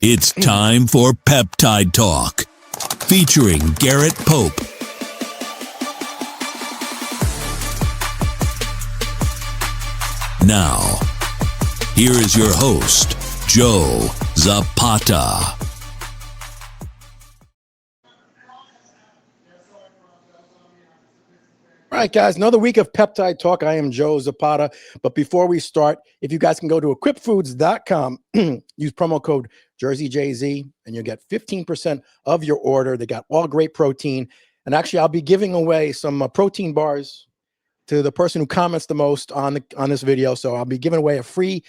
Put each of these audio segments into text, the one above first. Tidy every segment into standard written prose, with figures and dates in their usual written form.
It's time for Peptide Talk, featuring Garrett Pope. Now, here is your host, Joe Zapata. All right, guys, another week of Peptide Talk. I am Joe Zapata. But before we start, if you guys can go to equipfoods.com, use promo code JerZey, and you'll get 15% of your order. They got all great protein. And actually, I'll be giving away some protein bars to the person who comments the most on this video. So I'll be giving away a free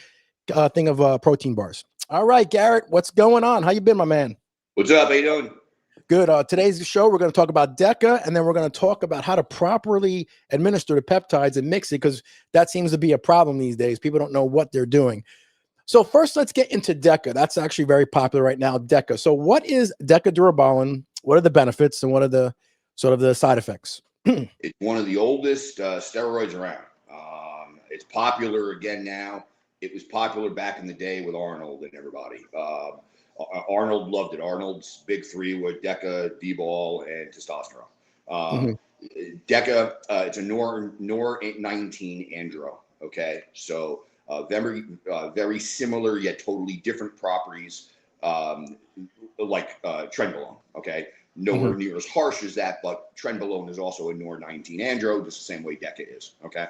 thing of protein bars. All right, Garrett, what's going on? How you been, my man? What's up? How you doing? Good. Today's show, we're going to talk about Deca, and then we're going to talk about how to properly administer the peptides and mix it, because that seems to be a problem these days. People don't know what they're doing. So first, let's get into Deca. That's actually very popular right now, Deca. So what is Deca Durabolin? What are the benefits, and what are the sort of the side effects? It's one of the oldest steroids around. It's popular again now. It was popular back in the day with Arnold and everybody. Arnold loved it. Arnold's big three were Deca, D-ball, and testosterone. Deca, it's a NOR19 andro. Okay, so very similar yet totally different properties, like trenbolone. Okay, nowhere near as harsh as that, but trenbolone is also a NOR19 andro, just the same way Deca is. Okay,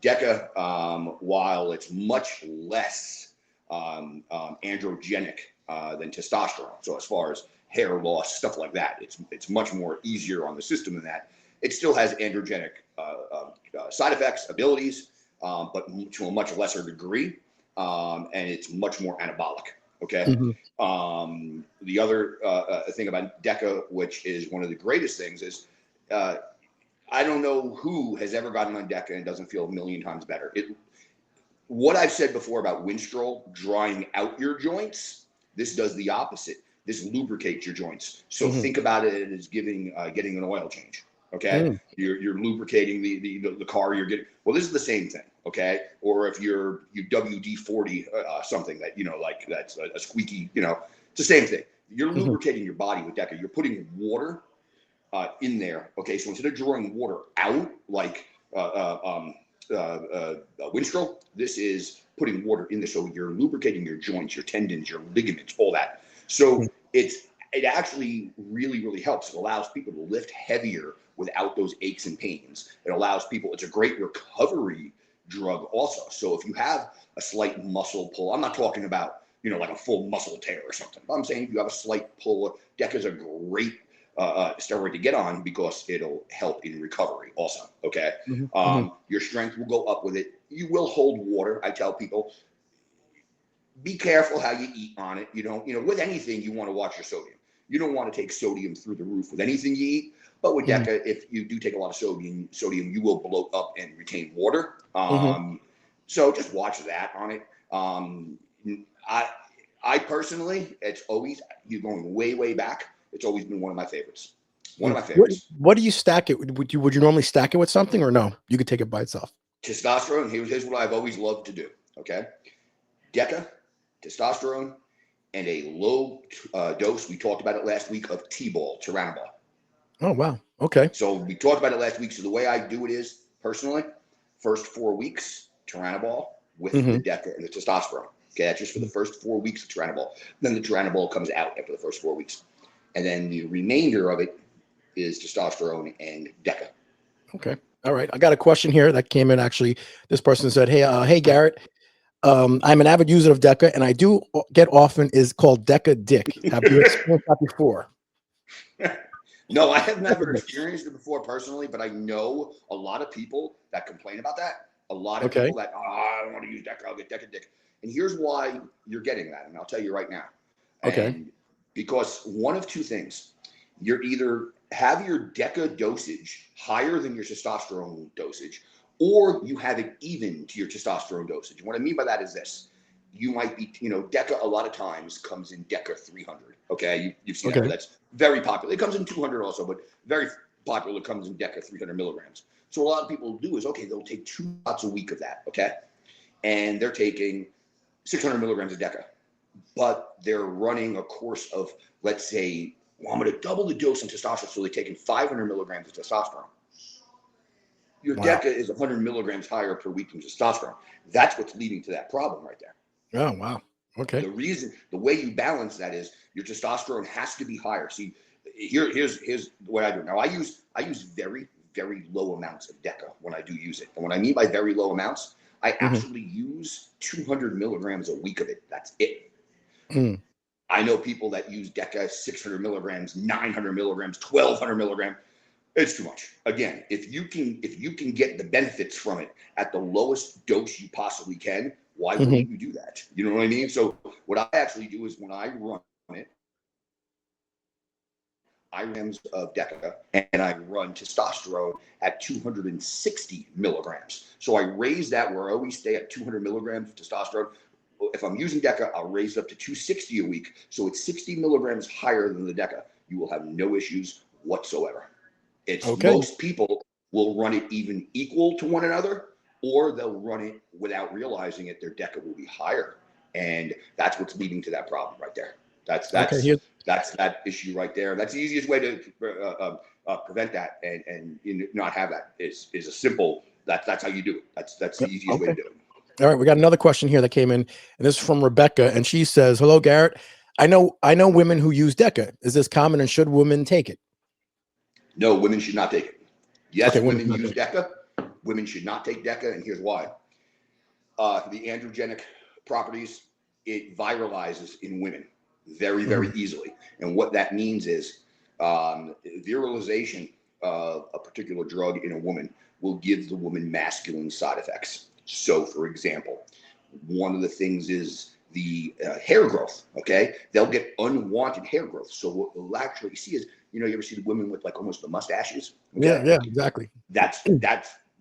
Deca, while it's much less androgenic than testosterone. So as far as hair loss, stuff like that, it's much more easier on the system than that. It still has androgenic side effects, abilities, but to a much lesser degree, and it's much more anabolic. Okay. The other thing about Deca, which is one of the greatest things, is I don't know who has ever gotten on Deca and doesn't feel a million times better. What I've said before about Winstrol drying out your joints, this does the opposite. This lubricates your joints. So think about it as getting an oil change. Okay, you're lubricating the car you're getting. Well, this is the same thing. Okay, or if you WD-40 something that like that's a squeaky, it's the same thing. You're lubricating your body with Deca. You're putting water in there. Okay, so instead of drawing water out like Winstrol, this is putting water in there, so you're lubricating your joints, your tendons, your ligaments, all that. So it actually really helps. It allows people to lift heavier without those aches and pains. It allows people. It's a great recovery drug also. So if you have a slight muscle pull, I'm not talking about like a full muscle tear or something, but I'm saying if you have a slight pull, Deca is a great steroid to get on because it'll help in recovery also. Okay. Your strength will go up with it. You will hold water. I tell people, be careful how you eat on it. With anything, you want to watch your sodium. You don't want to take sodium through the roof with anything you eat. But with Deca, if you do take a lot of sodium, you will bloat up and retain water. So just watch that on it. I personally, it's always, you're going way back. It's always been one of my favorites. One of my favorites. What do you stack it? Would you normally stack it with something, or no? You could take it by itself. Testosterone. Here's what I've always loved to do. Okay, Deca, testosterone, and a low dose. We talked about it last week of T-ball, Turinabol. Oh wow. Okay. So we talked about it last week. So the way I do it is personally, first 4 weeks Turinabol with the Deca and the testosterone. Okay, that's just for the first 4 weeks of Turinabol. Then the Turinabol comes out after the first 4 weeks. And then the remainder of it is testosterone and Deca. Okay. All right. I got a question here that came in. Actually, this person said, hey, Garrett, I'm an avid user of Deca, and I do get often is called Deca Dick. Have you experienced that before? No, I have never experienced it before personally, but I know a lot of people that complain about that. A lot of people that, I don't want to use Deca, I'll get Deca Dick. And here's why you're getting that, and I'll tell you right now. And because one of two things, you're either have your Deca dosage higher than your testosterone dosage, or you have it even to your testosterone dosage. And what I mean by that is this. You might be, Deca a lot of times comes in Deca 300. Okay, you've seen that. That's very popular. It comes in 200 also, but very popular. It comes in Deca 300 milligrams. So a lot of people do is, they'll take 2 shots a week of that. Okay, and they're taking 600 milligrams of Deca. but they're running a course of, let's say, well, I'm going to double the dose in testosterone. So they're taking 500 milligrams of testosterone. Your DECA is 100 milligrams higher per week than testosterone. That's what's leading to that problem right there. Oh, wow. Okay. The way you balance that is your testosterone has to be higher. See, here's what I do. Now I use very, very low amounts of DECA when I do use it. And what I mean by very low amounts, I actually use 200 milligrams a week of it. That's it. I know people that use DECA 600 milligrams, 900 milligrams, 1200 milligrams. It's too much. Again, if you can get the benefits from it at the lowest dose you possibly can, why wouldn't you do that? You know what I mean? So what I actually do is when I run it, I grams of DECA and I run testosterone at 260 milligrams. So I raise that where I always stay at 200 milligrams of testosterone. If I'm using DECA, I'll raise it up to 260 a week. So it's 60 milligrams higher than the DECA. You will have no issues whatsoever. It's most people will run it even equal to one another, or they'll run it without realizing it. Their DECA will be higher, and that's what's leading to that problem right there. That's that issue right there. That's the easiest way to prevent that and not have that is a simple. That's how you do it. That's the easiest way to do it. All right, we got another question here that came in, and this is from Rebecca, and she says, "Hello, Garrett. I know women who use DECA. Is this common, and should women take it?" No, women should not take it. Yes, women use DECA. Women should not take DECA, and here's why. The androgenic properties, it viralizes in women very, very easily. And what that means is viralization of a particular drug in a woman will give the woman masculine side effects. So, for example, one of the things is the hair growth, okay? They'll get unwanted hair growth. So what we'll actually see is, you ever see the women with like almost the mustaches? Okay? Yeah, exactly. That's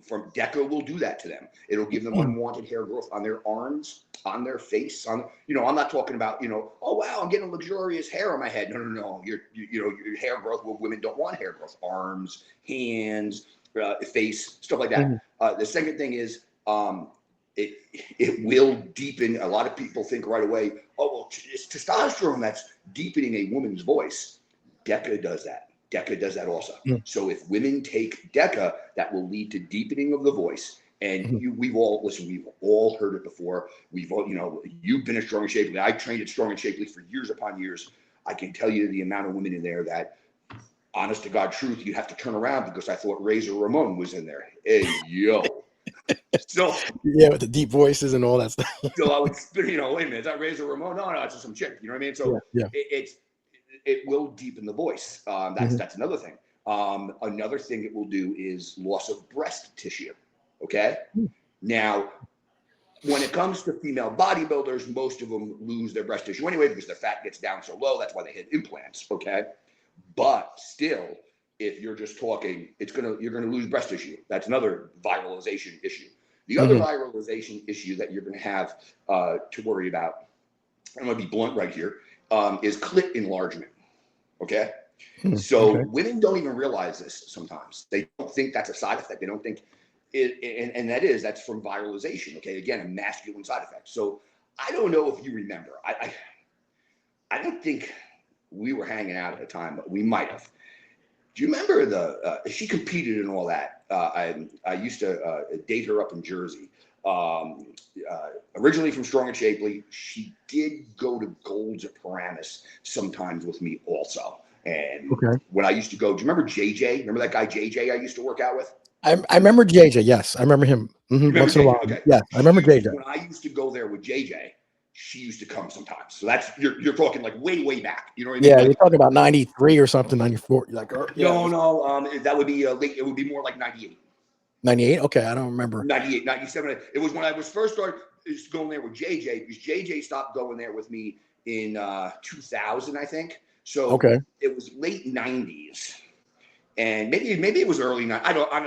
from DECA will do that to them. It'll give them unwanted hair growth on their arms, on their face, I'm not talking about, oh wow, I'm getting luxurious hair on my head. No. Your hair growth, well, women don't want hair growth. Arms, hands, face, stuff like that. The second thing is it will deepen. A lot of people think right away, oh, well, it's testosterone that's deepening a woman's voice. DECA does that. DECA does that also. So if women take DECA, that will lead to deepening of the voice. And we've all heard it before. We've all, you've been at Strong and Shapely. I trained at Strong and Shapely for years upon years. I can tell you the amount of women in there that, honest to God truth, you have to turn around because I thought Razor Ramon was in there. Hey, yo. So yeah, with the deep voices and all that stuff. So I would, wait a minute, is that Razor Ramon? No, it's just some chick. You know what I mean? So it will deepen the voice. That's another thing. Another thing it will do is loss of breast tissue. Okay. Now, when it comes to female bodybuilders, most of them lose their breast tissue anyway because their fat gets down so low. That's why they hit implants. Okay. But still, if you're just talking, you're gonna lose breast tissue. That's another viralization issue. The other viralization issue that you're gonna have to worry about, I'm gonna be blunt right here, is clit enlargement. Okay. So women don't even realize this sometimes. They don't think that's a side effect. They don't think it, and that's from viralization. Okay. Again, a masculine side effect. So I don't know if you remember. I don't think we were hanging out at the time, but we might have. Do you remember she competed and all that? I used to date her up in Jersey. Originally from Strong and Shapely, she did go to Gold's at Paramus sometimes with me also. And when I used to go, do you remember JJ? Remember that guy JJ I used to work out with? I remember JJ. Yes, I remember him. Once in a while. Okay. Yeah, I remember JJ. When I used to go there with JJ, she used to come sometimes. So that's you're talking like way back. You know what I mean? Yeah, like, you're talking about 93 or something, 94. Like no, that would be late. It would be more like 98. 98? Okay, I don't remember. 98, 97. It was when I was first started going there with JJ, because JJ stopped going there with me in 2000, I think. So it was late 90s. And maybe it was early 90s. I don't I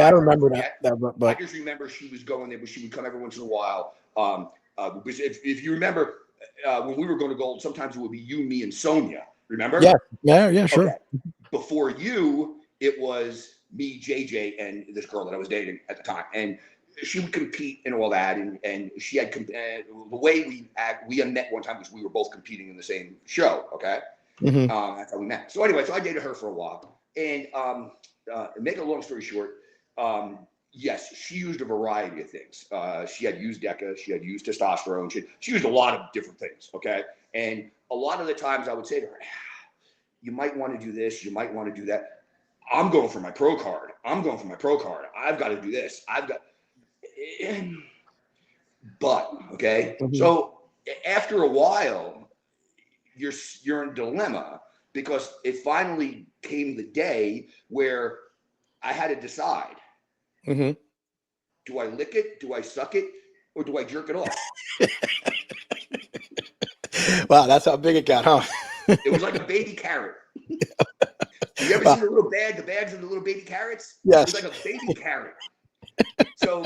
remember that. But I just remember she was going there, but she would come every once in a while. Because if you remember, when we were going to Gold, sometimes it would be you, me, and Sonia. Remember? Yeah, sure. Okay. Before you, it was me, JJ, and this girl that I was dating at the time. And she would compete and all that, and she had the way we met one time because we were both competing in the same show. Okay, that's how we met. So anyway, so I dated her for a while, and make a long story short, yes, she used a variety of things. She had used Deca, she had used testosterone, she used a lot of different things. Okay, and a lot of the times I would say to her, you might want to do this, you might want to do that. I'm going for my pro card. I've got to do this. But okay. So after a while, you're in a dilemma because it finally came the day where I had to decide: do I lick it, do I suck it, or do I jerk it off? Wow, that's how big it got, huh? It was like a baby carrot. You ever seen the little bag, the bags of the little baby carrots? Yes. It was like a baby carrot. So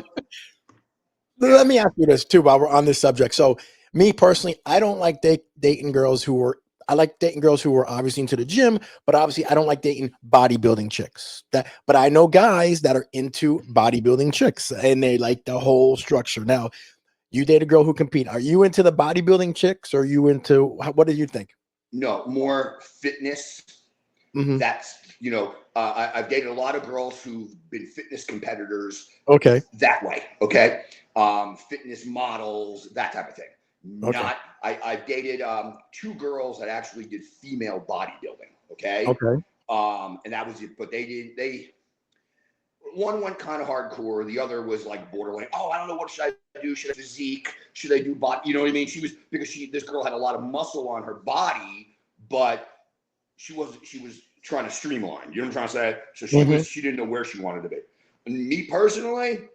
let me ask you this too while we're on this subject. So me personally, I don't like dating girls who were, I like dating girls who were obviously into the gym, but obviously I don't like dating bodybuilding chicks. But I know guys that are into bodybuilding chicks and they like the whole structure. Now, you date a girl who compete. Are you into the bodybuilding chicks or are you into, what do you think? No, more fitness. That's, I've dated a lot of girls who've been fitness competitors. Okay. That way. Okay. Fitness models, that type of thing. Okay. I've dated 2 girls that actually did female bodybuilding. Okay. Okay. And that was it. But one went kind of hardcore. The other was like borderline. Oh, I don't know, what should I do? Should I physique? Should I do body? You know what I mean? This girl had a lot of muscle on her body, but she was trying to streamline. You know what I'm trying to say? So she didn't know where she wanted to be. And me personally,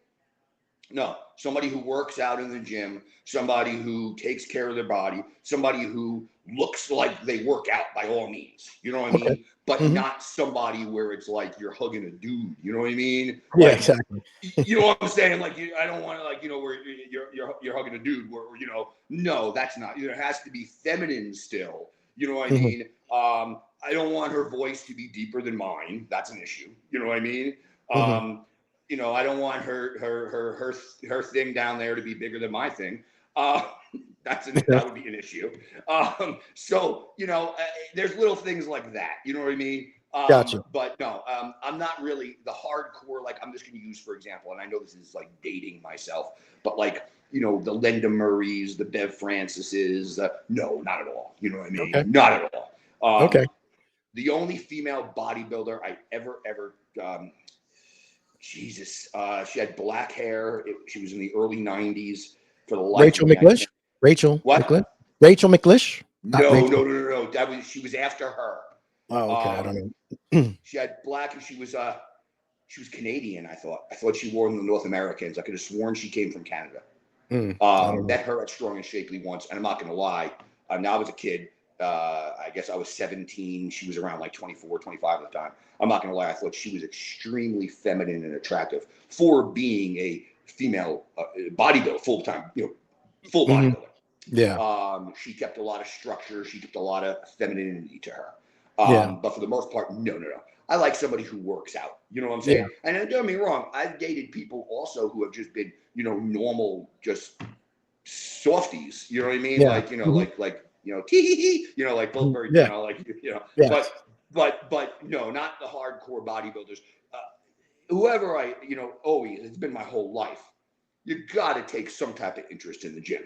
no. Somebody who works out in the gym, somebody who takes care of their body, somebody who looks like they work out by all means. You know what I mean? But not somebody where it's like you're hugging a dude. You know what I mean? Yeah, Like, exactly. You know what I'm saying? Like, I don't want to, like, where you're hugging a dude where, no, that's not. It has to be feminine still. You know what I mean? I don't want her voice to be deeper than mine. That's an issue. You know what I mean? I don't want her thing down there to be bigger than my thing. That would be an issue. So there's little things like that. You know what I mean? Gotcha. But no, I'm not really the hardcore. Like, I'm just going to use, for example, and I know this is like dating myself, but like, the Linda Murrays, the Bev Francises, no, not at all. You know what I mean? Okay. Not at all. Okay. The only female bodybuilder I ever, she had black hair. She was in the early 90s. For the life Rachel of me, McLish? Rachel what? McLish? Rachel McLish? No. She was after her. Oh, okay. I don't know. She had black, and she was Canadian. I thought she wore them the North Americans. I could have sworn she came from Canada. Met her at Strong and Shapely once, and I'm not going to lie. Now I was a kid. I guess I was 17. She was around like 24, 25 at the time. I'm not going to lie. I thought she was extremely feminine and attractive for being a female bodybuilder, full bodybuilder. Yeah. She kept a lot of structure. She kept a lot of femininity to her. But for the most part, no. I like somebody who works out. You know what I'm saying? Yeah. And don't get me wrong. I've dated people also who have just been, normal, just softies. You know what I mean? Like, tee, like both very, Yes. but no, not the hardcore bodybuilders. Whoever always, it's been my whole life. You got to take some type of interest in the gym.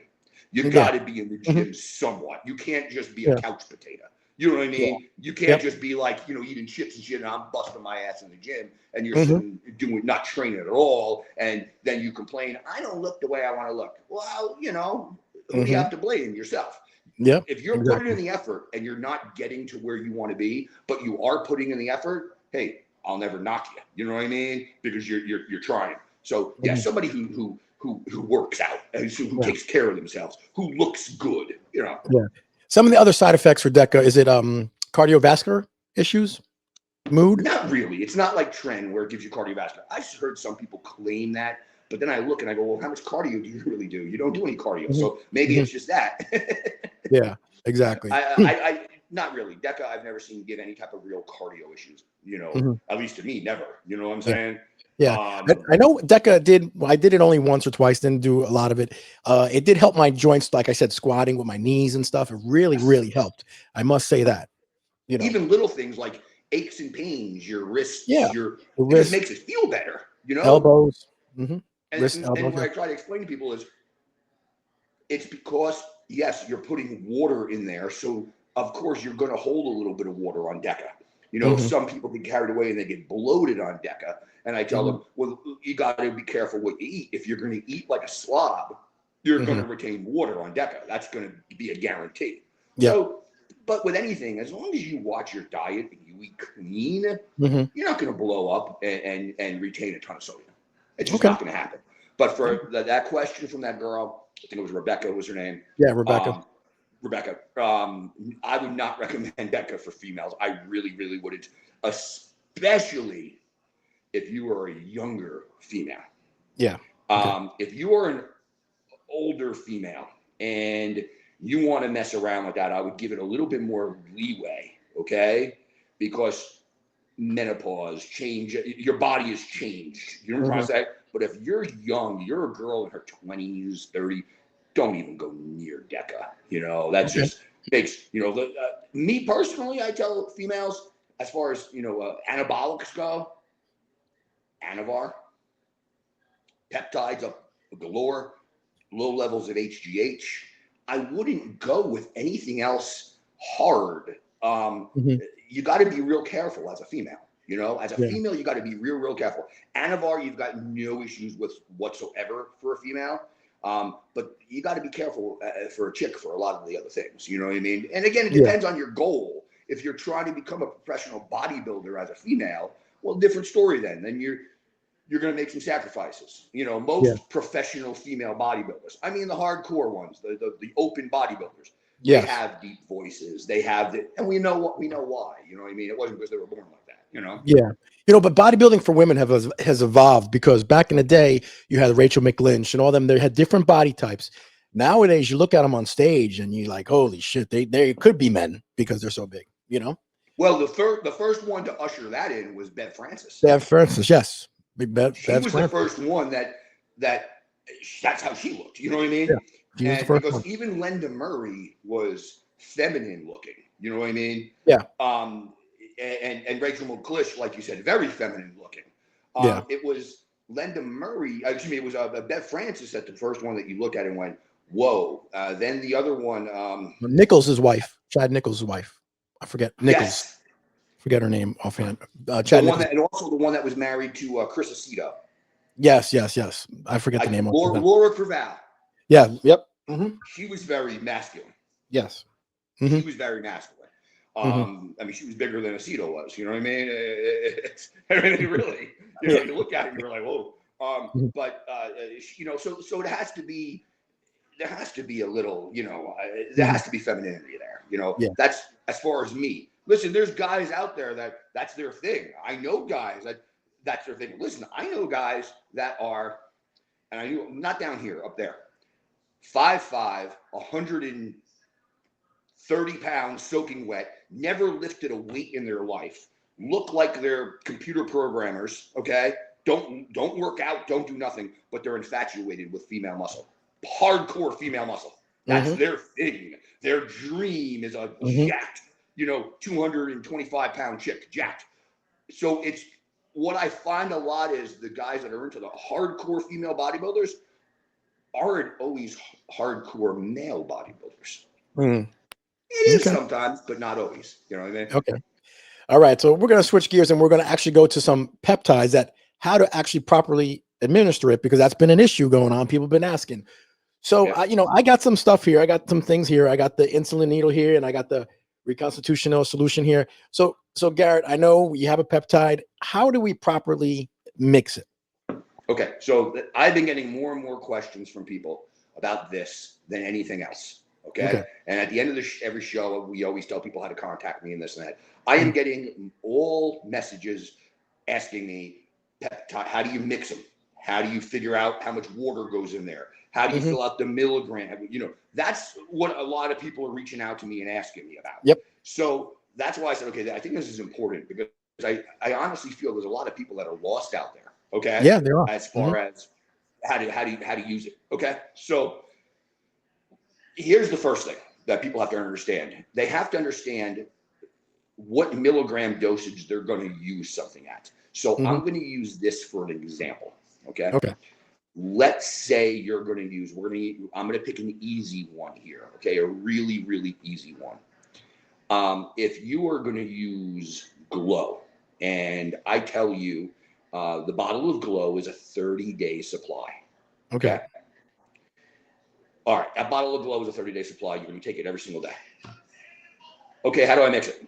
You got to be in the gym somewhat. You can't just be a couch potato. You know what I mean? Yeah. You can't just be like, eating chips and shit, and I'm busting my ass in the gym, and you're sitting not training at all, and then you complain, I don't look the way I want to look. Well, who do you have to blame? Yourself. Yep. If you're putting in the effort and you're not getting to where you want to be, but you are putting in the effort, hey, I'll never knock you. You know what I mean? Because you're trying. So yeah, somebody who works out and who takes care of themselves, who looks good, Yeah. Some of the other side effects for Deca, is it cardiovascular issues? Mood? Not really. It's not like Tren where it gives you cardiovascular. I've heard some people claim that, but then I look and I go, well, how much cardio do you really do? You don't do any cardio. So maybe it's just that. Yeah, exactly. I not really. Deca, I've never seen give any type of real cardio issues, at least to me, never. You know what I'm saying? Yeah, I know Deca did. I did it only once or twice. Didn't do a lot of it. It did help my joints, like I said, squatting with my knees and stuff. It really, really helped. I must say that. You know, even little things like aches and pains, your yeah, wrists, the it just wrist, makes it feel better, you know. elbows, wrist, And elbows. what Yeah. I try to explain to people is, it's because yes, you're putting water in there, so of course you're going to hold a little bit of water on Deca. You know, Mm-hmm. some people get carried away and they get bloated on Deca, and I tell Mm-hmm. them, well, you got to be careful what you eat. If you're going to eat like a slob, you're going Mm-hmm. to retain water on Deca. That's going to be a guarantee. Yeah. So, but with anything, as long as you watch your diet and you eat clean, Mm-hmm. you're not going to blow up and retain a ton of sodium. It's just Okay. not going to happen. But for that question from that girl, I think it was Rebecca was her name. Yeah, Rebecca. Rebecca, I would not recommend Deca for females. I really, really wouldn't, especially if you are a younger female. Yeah. Okay. If you are an older female and you want to mess around with that, I would give it a little bit more leeway, okay? Because menopause, change, your body has changed. You know what I'm trying to say? But if you're young, you're a girl in her 20s, 30, don't even go near Deca. You know, that's Okay. just makes, you know, me personally, I tell females, as far as, you know, anabolics go, Anavar, peptides up galore, low levels of HGH. I wouldn't go with anything else hard. Mm-hmm. You got to be real careful as a female. You know, as a Yeah. female, you got to be real, real careful. Anavar, you've got no issues with whatsoever for a female. But you got to be careful for a chick for a lot of the other things. You know what I mean? And again, it Yeah. depends on your goal. If you're trying to become a professional bodybuilder as a female, well, different story then. Then you're going to make some sacrifices. You know, most professional female bodybuilders, I mean, the hardcore ones, the open bodybuilders, they Yes. have deep voices. They have the, and we know why. You know what I mean? It wasn't because they were born like that. You know? Yeah. You know, but bodybuilding for women has evolved because back in the day, you had Rachel McLynch and all them. They had different body types. Nowadays, you look at them on stage and you're like, holy shit, they could be men because they're so big, you know? Well, the first one to usher that in was Bev Francis. Bev Francis, yes. Big Bev. She was the first one that's how she looked. You know what I mean? Yeah. She was the And first because one. even Linda Murray was feminine looking. You know what I mean? Yeah. And Rachel McLish, like you said, very feminine looking. Yeah. It was Linda Murray. Excuse me. It was Bev Francis at the first one that you looked at and went, "Whoa!" Then the other one, Nichols' wife, Chad Nichols' wife. I forget Nichols. yes, Forget her name offhand. the Chad one Nichols. and also the one that was married to Chris Aceto. Yes. I forget the name of her. Laura Creval. Yeah. Yep. Mm-hmm. She was very masculine. Yes. She was very masculine. Mm-hmm. I mean, she was bigger than Aceto was. You know what I mean? I mean, really. You know, you look at it, and you're like, whoa. But you know, so it has to be. There has to be a little, you know, there has to be femininity there. You know, Yeah. that's as far as me. Listen, there's guys out there that's their thing. I know guys that's their thing. Listen, I know guys that are, and I knew not down here, up there, 5'5", 130 pounds, soaking wet, never lifted a weight in their life, look like they're computer programmers. Okay, don't work out, don't do nothing, but they're infatuated with female muscle. Hardcore female muscle. That's their thing. Their dream is a jacked, you know, 225-pound chick, jacked. So it's what I find a lot is the guys that are into the hardcore female bodybuilders aren't always hardcore male bodybuilders. It is sometimes, but not always. You know what I mean? Okay. All right. So we're going to switch gears and we're going to actually go to some peptides that how to actually properly administer it because that's been an issue going on. People have been asking. So, you know, I got some stuff here. I got some things here. I got the insulin needle here and I got the reconstitutional solution here. So Garrett, I know you have a peptide. How do we properly mix it? Okay. So I've been getting more and more questions from people about this than anything else. Okay. And at the end of every show, we always tell people how to contact me and this and that. I am getting all messages asking me, peptide, how do you mix them? How do you figure out how much water goes in there? How do you fill out the milligram? You know, that's what a lot of people are reaching out to me and asking me about. Yep. So that's why I said, okay, I think this is important because I honestly feel there's a lot of people that are lost out there. Okay. Yeah, there are. As far as how to use it. Okay. So here's the first thing that people have to understand. They have to understand what milligram dosage they're going to use something at. So I'm going to use this for an example. Okay. Okay. Let's say you're going to use, I'm going to pick an easy one here. Okay. A really, really easy one. If you are going to use Glow, and I tell you, the bottle of Glow is a 30-day supply. Okay. All right. That bottle of Glow is a 30-day supply. You're going to take it every single day. Okay. How do I mix it?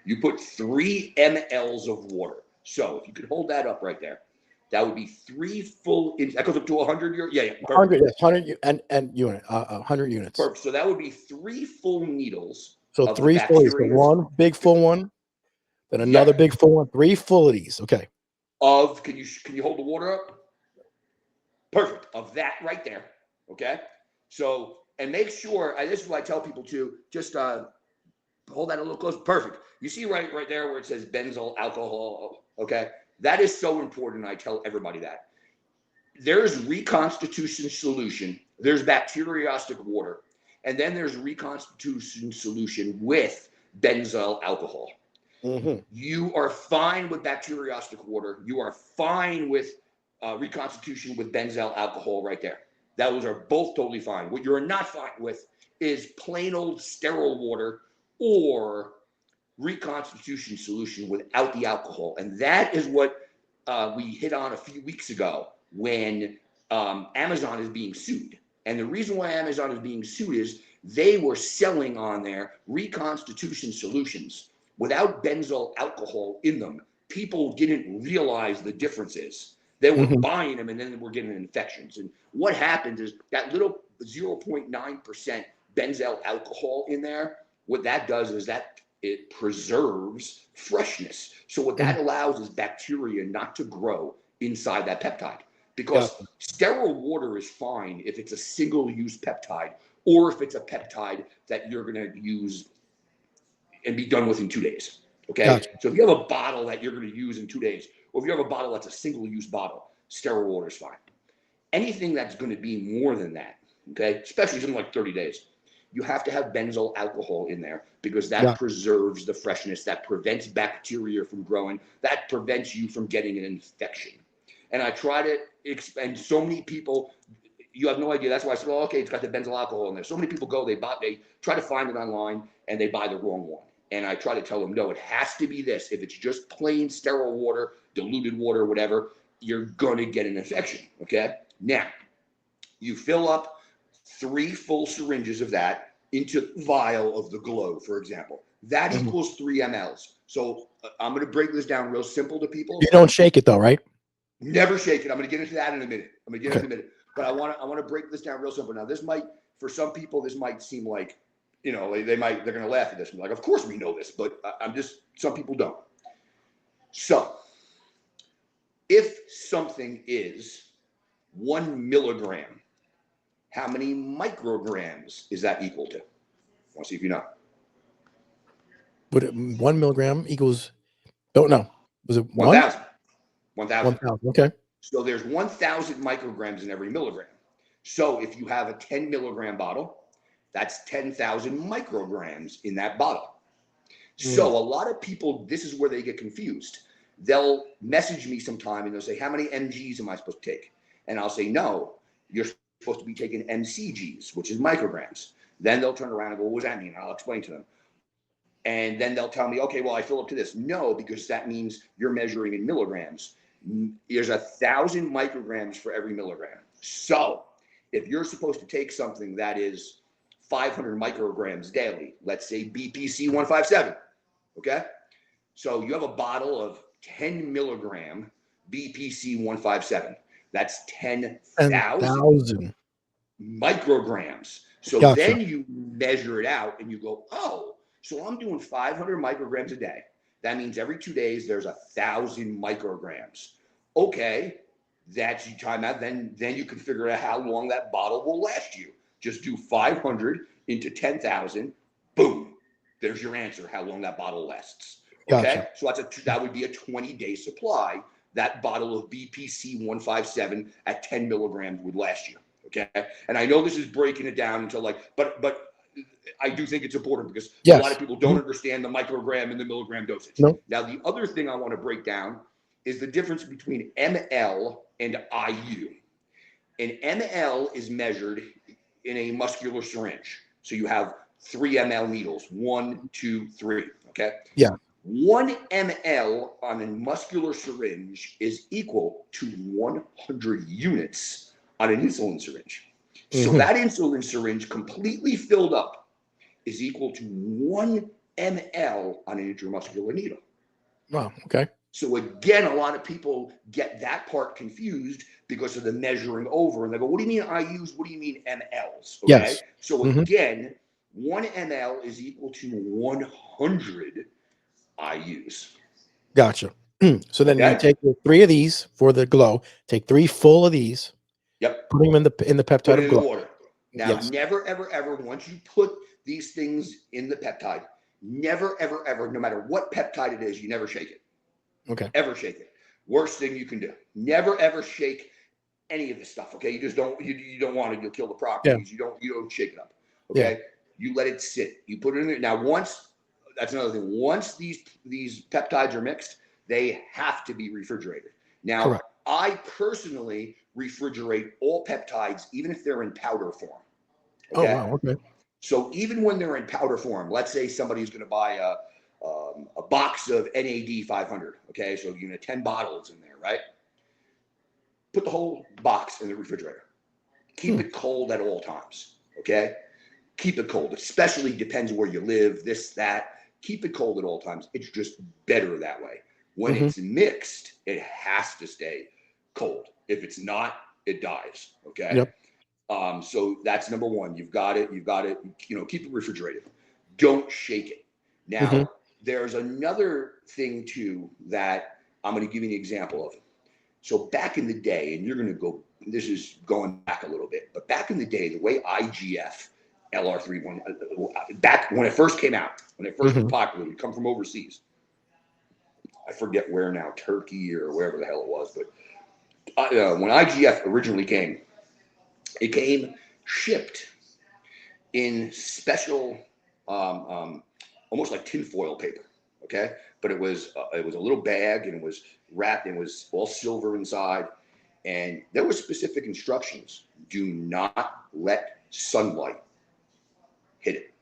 You put 3 mLs of water. So if you could hold that up right there, that would be 3 full. That goes up to 100. Yeah. 100, yes, 100 and unit, 100 units. Perfect. So that would be 3 full needles. So 3 full. So one big full one, then another big full one. 3 full of these. Okay. Can you hold the water up? Perfect. Of that right there. Okay. So, and make sure, this is what I tell people too, just hold that a little close. Perfect. You see right there where it says benzyl alcohol. Okay. That is so important. I tell everybody that. There's reconstitution solution. There's bacteriostic water. And then there's reconstitution solution with benzyl alcohol. You are fine with bacteriostic water. You are fine with reconstitution with benzyl alcohol right there. Those are both totally fine. What you're not fine with is plain old sterile water or reconstitution solution without the alcohol. And that is what we hit on a few weeks ago when Amazon is being sued. And the reason why Amazon is being sued is they were selling on their reconstitution solutions without benzyl alcohol in them. People didn't realize the differences. They were buying them and then they were getting infections. And what happens is that little 0.9% benzyl alcohol in there, what that does is that it preserves freshness. So what that allows is bacteria not to grow inside that peptide. Because sterile water is fine if it's a single-use peptide or if it's a peptide that you're going to use and be done with in 2 days. Okay. So if you have a bottle that you're going to use in 2 days, or if you have a bottle that's a single-use bottle, sterile water is fine. Anything that's going to be more than that, okay, especially something like 30 days, you have to have benzyl alcohol in there because that preserves the freshness, that prevents bacteria from growing, that prevents you from getting an infection. And I try to expand. So many people, you have no idea. That's why I said, well, okay, it's got the benzyl alcohol in there. So many people go, they try to find it online and they buy the wrong one. And I try to tell them, no, it has to be this. If it's just plain sterile water, diluted water, whatever, you're going to get an infection. Okay. Now, you fill up 3 full syringes of that into vial of the Glow, for example. That equals 3 mLs. So I'm going to break this down real simple to people. You don't shake it though, right? Never shake it. I'm going to get into that in a minute. But I want to break this down real simple. Now, this might, for some people, this might seem like, they're going to laugh at this and be like, of course we know this, but some people don't. So if something is 1 milligram, how many micrograms is that equal to? I want to see if you know. But 1 milligram equals, don't know. Was it 1,000? 1,000. 1,000. Okay. So there's 1,000 micrograms in every milligram. So if you have a 10 milligram bottle, that's 10,000 micrograms in that bottle. So a lot of people, this is where they get confused. They'll message me sometime and they'll say, how many mgs am I supposed to take? And I'll say, no, you're supposed to be taking mcgs, which is micrograms. Then they'll turn around and go, what does that mean? I'll explain to them. And then they'll tell me, okay, well, I fill up to this. No, because that means you're measuring in milligrams. There's 1,000 micrograms for every milligram. So if you're supposed to take something that is 500 micrograms daily, let's say BPC 157, okay? So you have a bottle of 10 milligram BPC 157. That's 10,000 micrograms. So then you measure it out and you go, oh, so I'm doing 500 micrograms a day. That means every 2 days there's 1,000 micrograms. Okay, that's your time out. Then you can figure out how long that bottle will last you. Just do 500 into 10,000. Boom. There's your answer, how long that bottle lasts. Okay, so that would be a 20-day supply that bottle of BPC 157 at 10 milligrams would last you. Okay. And I know this is breaking it down into like, but I do think it's important because a lot of people don't understand the microgram and the milligram dosage. No. Now, the other thing I want to break down is the difference between ml and IU. An ml is measured in a muscular syringe. So you have 3 ml needles, 1, 2, 3. Okay. Yeah. 1 ml on a muscular syringe is equal to 100 units on an insulin syringe. So that insulin syringe completely filled up is equal to 1 ml on an intramuscular needle. Wow. Okay. So again, a lot of people get that part confused because of the measuring over, and they go, "What do you mean IUs? What do you mean mLs?" Okay. Yes. So again, 1 ml is equal to 100 IUs. Gotcha. So then you take 3 of these for the glow. Take 3 full of these. Yep. Put them in the peptide Put it of in glow. the water. Now, never, ever, ever, once you put these things in the peptide, never, ever, ever, no matter what peptide it is, you never shake it. Okay. Ever shake it. Worst thing you can do. Never, ever shake any of this stuff. Okay. You just don't, you don't want it. You'll kill the properties. Yeah. You don't shake it up. Okay. You let it sit. You put it in there. Now, that's another thing. Once these peptides are mixed, they have to be refrigerated. Now, correct. I personally refrigerate all peptides, even if they're in powder form. Okay? Oh, wow. Okay. So even when they're in powder form, let's say somebody's going to buy a box of NAD 500. Okay, so 10 bottles in there, right? Put the whole box in the refrigerator. Keep it cold at all times. Okay, keep it cold. Especially depends where you live. This, that. Keep it cold at all times. It's just better that way. When it's mixed, it has to stay cold. If it's not, it dies. Okay. Yep. So that's number one. You've got it. Keep it refrigerated. Don't shake it. Now, there's another thing too that I'm going to give you an example of. So back in the day, and this is going back a little bit, but back in the day, the way IGF LR3, back when it first came out, when it first was popular, it would come from overseas. I forget where now, Turkey or wherever the hell it was, but when IGF originally came, it came shipped in special, almost like tinfoil paper, okay? But it was a little bag, and it was wrapped, and it was all silver inside, and there were specific instructions. Do not let sunlight hit it.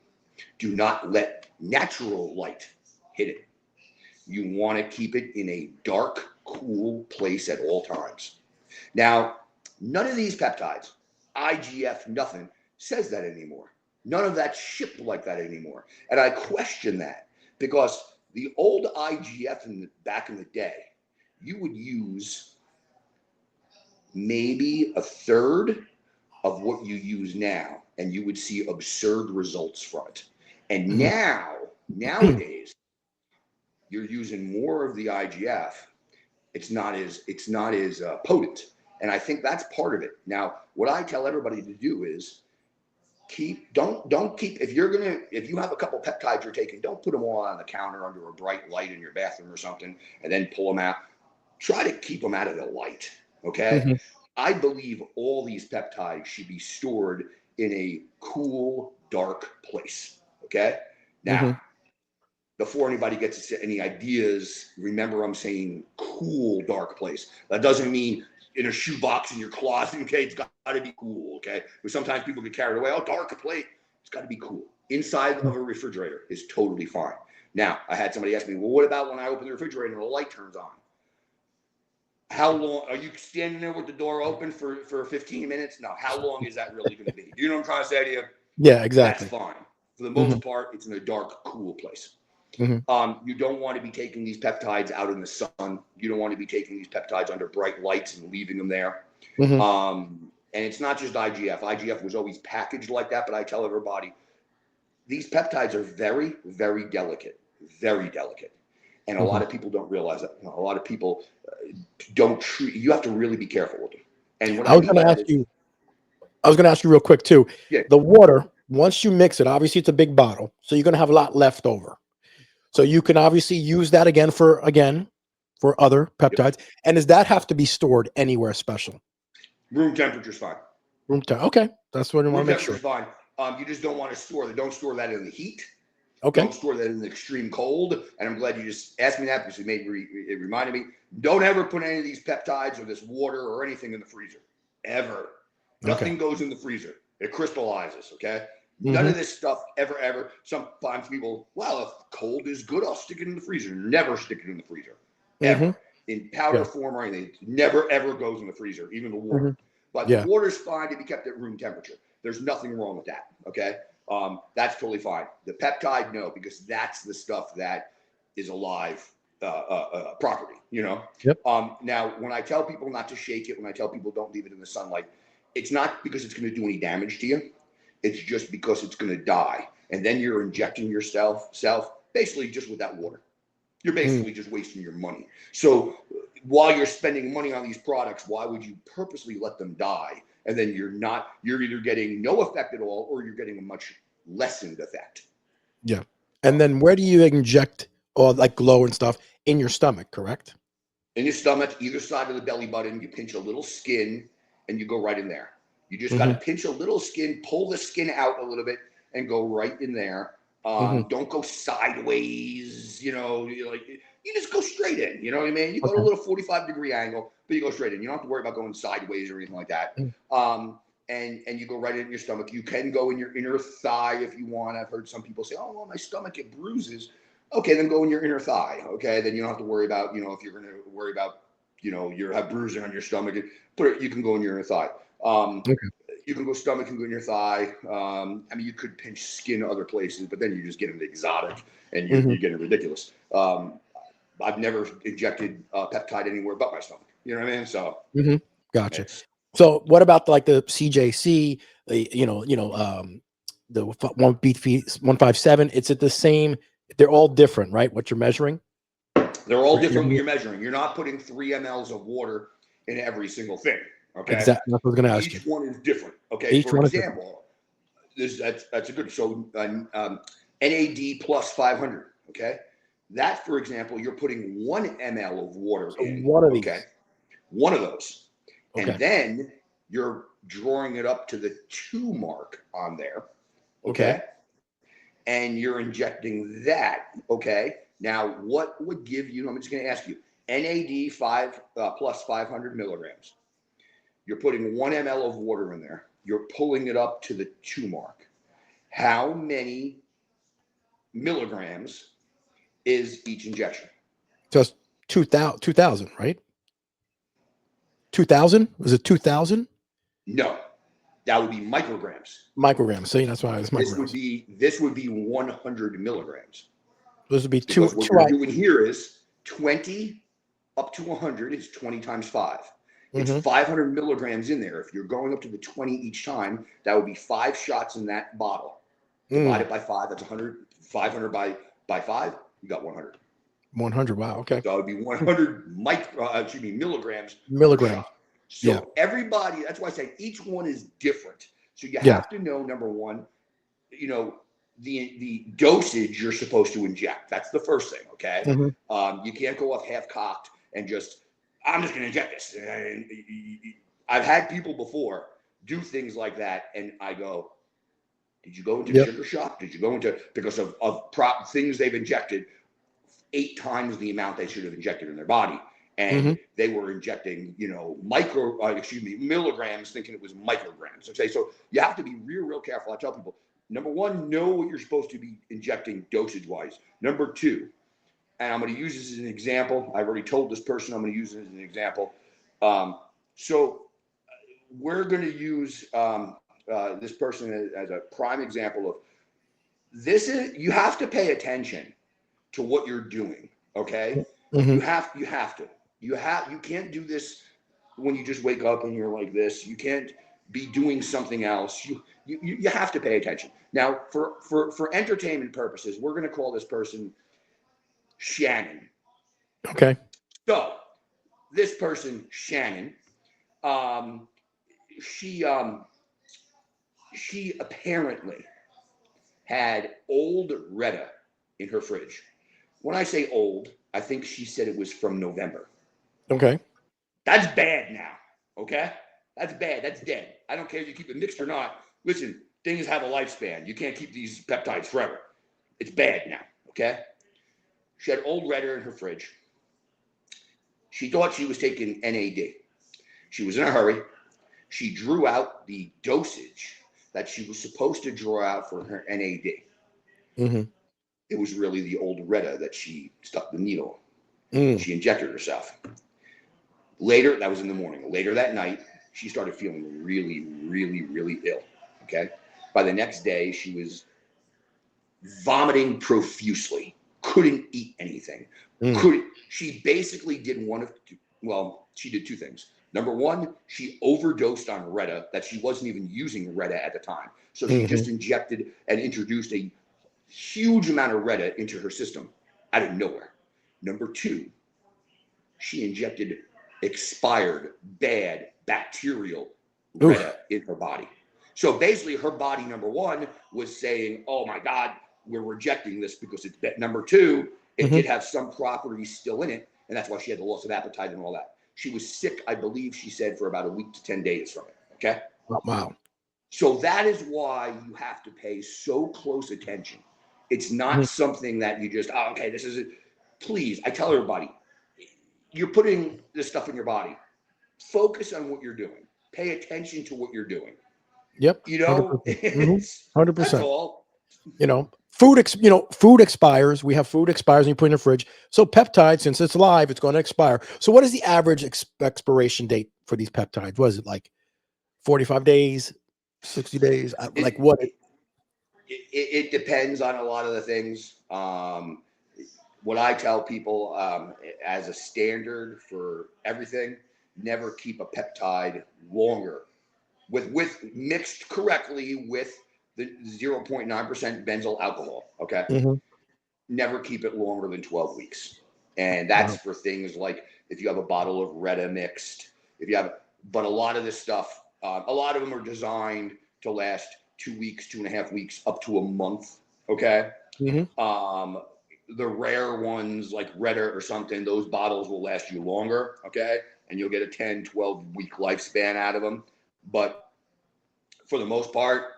Do not let natural light hit it. You want to keep it in a dark, cool place at all times. Now, none of these peptides, IGF, nothing, says that anymore. None of that's shipped like that anymore. And I question that because the old IGF back in the day, you would use maybe a third of what you use now, and you would see absurd results from it. And nowadays, you're using more of the IGF. It's not as potent. And I think that's part of it. Now, what I tell everybody to do is don't keep, if you have a couple peptides you're taking, don't put them all on the counter under a bright light in your bathroom or something, and then pull them out. Try to keep them out of the light. Okay. I believe all these peptides should be stored in a cool, dark place. Okay. Now, before anybody gets any ideas, remember I'm saying cool, dark place. That doesn't mean in a shoebox in your closet. Okay, it's got to be cool. Okay, but sometimes people get carried away. Oh, dark place. It's got to be cool. Inside of a refrigerator is totally fine. Now, I had somebody ask me, well, what about when I open the refrigerator and the light turns on? How long are you standing there with the door open for 15 minutes? No, how long is that really going to be? You know what I'm trying to say to you? Yeah, exactly. That's fine. For the most part, it's in a dark, cool place. You don't want to be taking these peptides out in the sun. You don't want to be taking these peptides under bright lights and leaving them there. And it's not just IGF. IGF was always packaged like that, but I tell everybody, these peptides are very, very delicate, very delicate. And a lot of people don't realize that. A lot of people don't treat, you have to really be careful with them. And what I was going to ask you real quick too. Yeah. The water, once you mix it, obviously it's a big bottle, so you're going to have a lot left over. So you can obviously use that again for other peptides. And does that have to be stored anywhere special? Room temperature's fine. Okay, that's what I want Room to make sure. temperature's fine. You just don't want to store that. Don't store that in the heat. Okay. Don't store that in the extreme cold. And I'm glad you just asked me that because it reminded me. Don't ever put any of these peptides or this water or anything in the freezer. Ever. Nothing goes in the freezer. It crystallizes, okay? None of this stuff ever. Sometimes people, well, if cold is good, I'll stick it in the freezer. Never stick it in the freezer. Ever. In powder form or anything. It never, ever goes in the freezer, even the water. But the water's fine to be kept at room temperature. There's nothing wrong with that, okay? That's totally fine. The peptide, no, because that's the stuff that is alive property, you know? Now, when I tell people not to shake it, when I tell people don't leave it in the sunlight, it's not because it's going to do any damage to you. It's just because it's going to die. And then you're injecting yourself basically just with that water. You're basically just wasting your money. So while you're spending money on these products, why would you purposely let them die? And then you're either getting no effect at all or you're getting a much lessened effect. Yeah. And then where do you inject or like glow and stuff? In your stomach, correct? In your stomach, either side of the belly button, you pinch a little skin and you go right in there. You just got to pinch a little skin, pull the skin out a little bit and go right in there. Don't go sideways, you know, you just go straight in, you know what I mean? You go to a little 45-degree angle, but you go straight in. You don't have to worry about going sideways or anything like that. And you go right in your stomach. You can go in your inner thigh if you want. I've heard some people say, oh, well, my stomach, it bruises. Okay, then go in your inner thigh. Okay, then you don't have to worry about, you know, if you're going to worry about, you know, you have bruising on your stomach, you can go in your inner thigh. You can go stomach, you can go in your thigh. I mean, you could pinch skin other places, but then you just get into exotic and you're getting ridiculous. I've never injected peptide anywhere but my stomach. You know what I mean? So gotcha. So what about like the CJC, the the 157? It's at the same. They're all different, right? What you're measuring? They're all different when you're measuring. You're not putting 3 mLs of water in every single thing. Okay. Exactly. That's what I was going to ask you. Each one is different. Okay. For example, that's a good. So NAD plus 500. Okay. That, for example, you're putting 1 ml of water in. One of these. Okay. One of those. And then you're drawing it up to the 2 mark on there. Okay. And you're injecting that. Okay. Now, what would give you, I'm just going to ask you, NAD plus 500 milligrams. You're putting 1 ml of water in there. You're pulling it up to the 2 mark. How many milligrams is each injection? Just 2,000, right? 2,000? Was it 2,000? No, that would be micrograms. Micrograms. See, that's why it's micrograms. This would be 100 milligrams. This would be because what you're doing here is 20 up to 100 is 20 times 5. It's 500 milligrams in there. If you're going up to the 20 each time, that would be 5 shots in that bottle. Divided by 5, that's 100. 500 by 5, you got 100. 100. Wow. Okay. So it would be 100 milligrams. Milligrams. So everybody, that's why I say each one is different. So you have to know, number one, you know, the dosage you're supposed to inject. That's the first thing. Okay. You can't go off half cocked and I'm just going to inject this. And I've had people before do things like that. And I go, did you go into sugar shock? Did you go into, because of things they've injected 8 times the amount they should have injected in their body. And they were injecting, you know, milligrams, thinking it was micrograms. Okay. So you have to be real careful. I tell people, number one, know what you're supposed to be injecting dosage wise. Number 2, and I'm going to use this as an example. I've already told this person I'm going to use it as an example. So we're going to use this person as a prime example of this. You have to pay attention to what you're doing. Okay. You have to. You can't do this when you just wake up and you're like this. You can't be doing something else. You have to pay attention. Now, for entertainment purposes, we're going to call this person Shannon. Okay. So this person, Shannon, she apparently had old Retta in her fridge. When I say old, I think she said it was from November. Okay. That's bad now. Okay. That's bad. That's dead. I don't care if you keep it mixed or not. Listen, things have a lifespan. You can't keep these peptides forever. It's bad now. Okay. She had old Redder in her fridge. She thought she was taking NAD. She was in a hurry. She drew out the dosage that she was supposed to draw out for her NAD. Mm-hmm. It was really the old Retta that she stuck the needle. Mm. She injected herself. Later, that was in the morning. Later that night, she started feeling really, really, really ill. Okay. By the next day, she was vomiting profusely. Couldn't eat anything. She basically did she did two things. Number one, she overdosed on Retta that she wasn't even using Retta at the time. So she just injected and introduced a huge amount of Retta into her system out of nowhere. Number two, she injected expired, bad, bacterial Retta in her body. So basically her body, number one, was saying, oh my God, we're rejecting this because it's bad. Number two, it did have some properties still in it, and that's why she had the loss of appetite and all that. She was sick, I believe she said, for about a week to 10 days from it, okay? Wow. So that is why you have to pay so close attention. It's not something that you just, oh, okay, this is it. Please, I tell everybody, you're putting this stuff in your body. Focus on what you're doing. Pay attention to what you're doing. Yep. You know, 100%. That's all. You know, food expires. We have food expires and you put it in the fridge. So peptides, since it's live, it's going to expire. So what is the average expiration date for these peptides? Was it like 45 days, 60 days? Like what? It depends on a lot of the things. What I tell people as a standard for everything, never keep a peptide longer with mixed correctly with the 0.9% benzyl alcohol. Okay. Never keep it longer than 12 weeks. And that's for things like if you have a bottle of Retta mixed, but a lot of this stuff, a lot of them are designed to last 2 weeks, 2.5 weeks, up to a month. Okay. The rare ones like Retta or something, those bottles will last you longer. Okay. And you'll get a 10, 12 week lifespan out of them. But for the most part,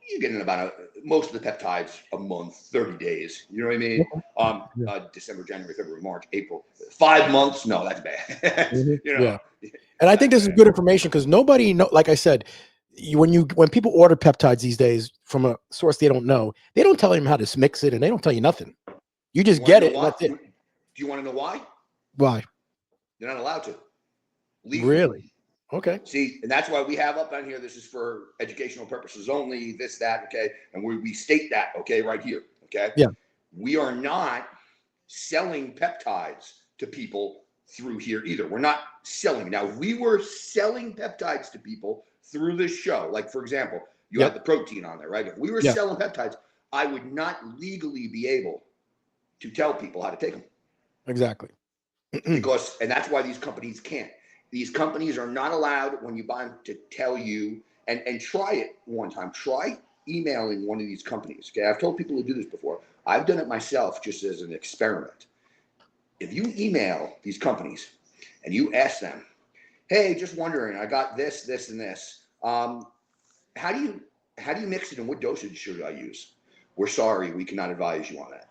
you're getting about most of the peptides a month, 30 days. You know what I mean? December, January, February, March, April. 5 months? No, that's bad. You know? And I think this is good information because nobody know. Like I said, when people order peptides these days from a source they don't know, they don't tell them how to mix it, and they don't tell you nothing. You just get it. And that's it. Do you want to know why? Why? They're not allowed to. Legally. Really? Okay. See, and that's why we have up on here, this is for educational purposes only, this, that, okay? And we state that, okay, right here, okay? Yeah. We are not selling peptides to people through here either. We're not selling. Now, if we were selling peptides to people through this show, like, for example, you had the protein on there, right? If we were selling peptides, I would not legally be able to tell people how to take them. Exactly. Because, and that's why these companies can't. These companies are not allowed when you buy them to tell you, and try it one time. Try emailing one of these companies. Okay, I've told people to do this before. I've done it myself just as an experiment. If you email these companies and you ask them, hey, just wondering, I got this, this, and this. How do you mix it and what dosage should I use? We're sorry, we cannot advise you on that.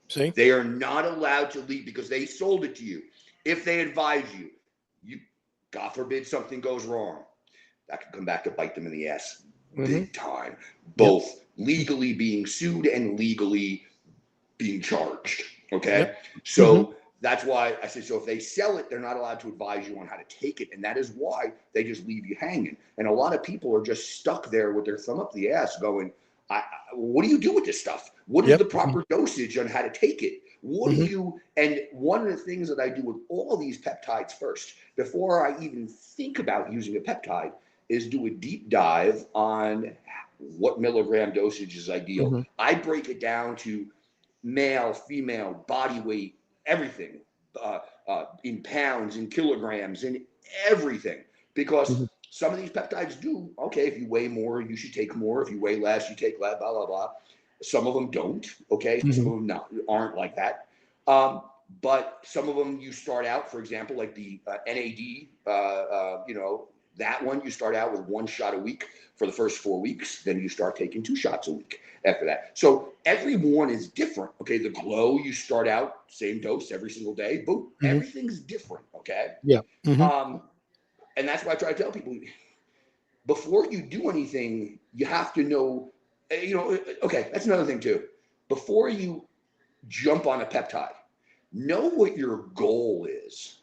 See? They are not allowed to leave because they sold it to you. If they advise you, God forbid something goes wrong, that could come back to bite them in the ass big time. Both legally being sued and legally being charged. Okay. So that's why I said, so if they sell it, they're not allowed to advise you on how to take it. And that is why they just leave you hanging. And a lot of people are just stuck there with their thumb up the ass going, what do you do with this stuff? What is the proper dosage on how to take it? What do you, and one of the things that I do with all these peptides first, before I even think about using a peptide, is do a deep dive on what milligram dosage is ideal. I break it down to male, female, body weight, everything, in pounds, in kilograms, in everything, because some of these peptides do, okay, if you weigh more, you should take more. If you weigh less, you take less, blah, blah, blah. Some of them don't, okay? Some of them aren't like that. But some of them you start out, for example, like the NAD, that one you start out with 1 shot a week for the first 4 weeks. Then you start taking 2 shots a week after that. So every one is different. Okay. The glow, you start out same dose every single day. Boom. Everything's different. Okay. Yeah. And that's why I try to tell people, before you do anything, you have to know, okay, that's another thing too. Before you jump on a peptide, know what your goal is.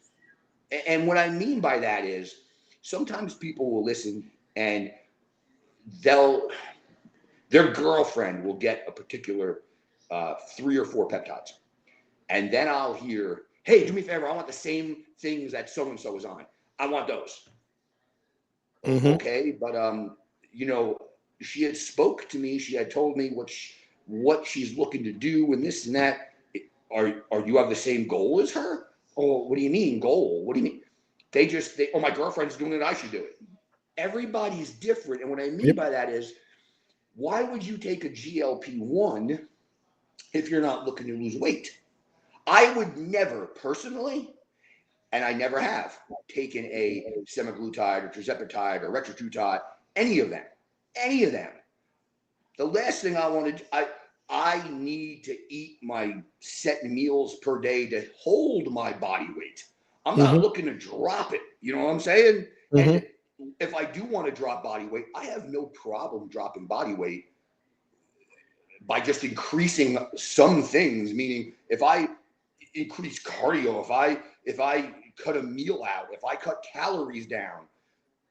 And what I mean by that is sometimes people will listen and their girlfriend will get a particular 3 or 4 peptides. And then I'll hear, hey, do me a favor, I want the same things that so-and-so is on. I want those. Okay, but she had spoke to me. She had told me what she's looking to do and this and that. Are you have the same goal as her? Oh, what do you mean goal? What do you mean? My girlfriend's doing it, I should do it. Everybody's different. And what I mean by that is, why would you take a GLP-1 if you're not looking to lose weight? I would never personally, and I never have, taken a semaglutide or tirzepatide or rexatrutide, any of them. The last thing I wanted, I need to eat my set meals per day to hold my body weight. I'm not looking to drop it. You know what I'm saying? And if I do want to drop body weight, I have no problem dropping body weight by just increasing some things. Meaning, if I increase cardio, if I cut a meal out, if I cut calories down,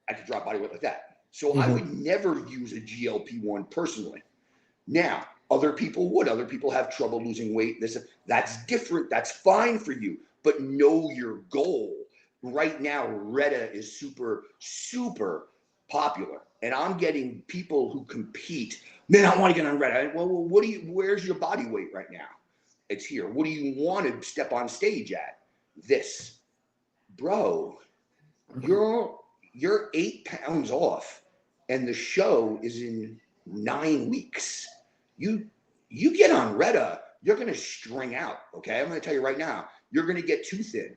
I could drop body weight like that. So I would never use a GLP-1 personally. Now, other people would. Other people have trouble losing weight. That's different. That's fine for you. But know your goal. Right now, Retta is super, super popular. And I'm getting people who compete. Man, I want to get on Retta. Well, where's your body weight right now? It's here. What do you want to step on stage at? This. Bro, you're 8 pounds off. And the show is in 9 weeks. You get on Retta, you're going to string out. Okay. I'm going to tell you right now, you're going to get too thin.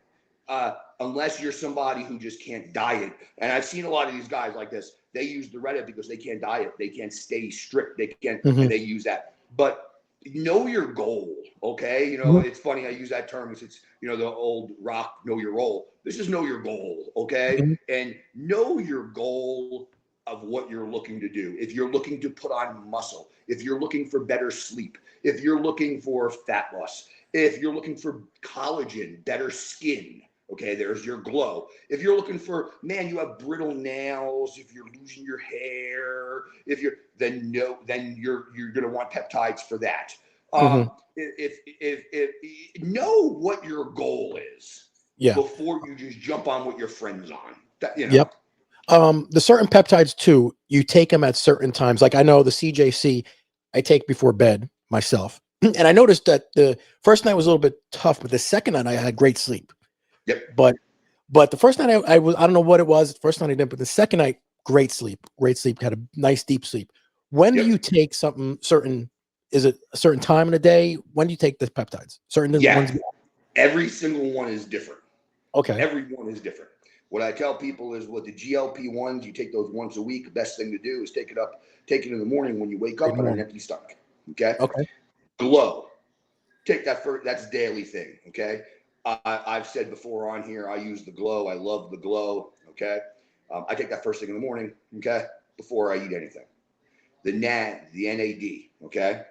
Unless you're somebody who just can't diet. And I've seen a lot of these guys like this. They use the Retta because they can't diet. They can't stay strict. They can't, and they use that. But know your goal. Okay. It's funny. I use that term. It's the old rock, know your role. This is know your goal. Okay. And know your goal of what you're looking to do. If you're looking to put on muscle, if you're looking for better sleep, if you're looking for fat loss, if you're looking for collagen, better skin, okay, there's your glow. If you're looking for, man, you have brittle nails, if you're losing your hair, then you're going to want peptides for that. If know what your goal is before you just jump on what your friend's on. Yep. The certain peptides too, you take them at certain times. Like I know the CJC I take before bed myself. And I noticed that the first night was a little bit tough, but the second night I had great sleep. Yep. But the first night I don't know what it was. The first night I didn't, but the second night, great sleep, had a nice deep sleep. When do you take something certain? Is it a certain time in the day? When do you take the peptides? Certain ones? Every single one is different. Okay. Every one is different. What I tell people is with the GLP-1s, you take those once a week. The best thing to do is take it in the morning when you wake up on an empty stomach. Okay. Okay. Glow. Take that first. That's daily thing. Okay. I've said before on here, I use the glow. I love the glow. Okay. I take that first thing in the morning. Okay. Before I eat anything. The NAD. Okay.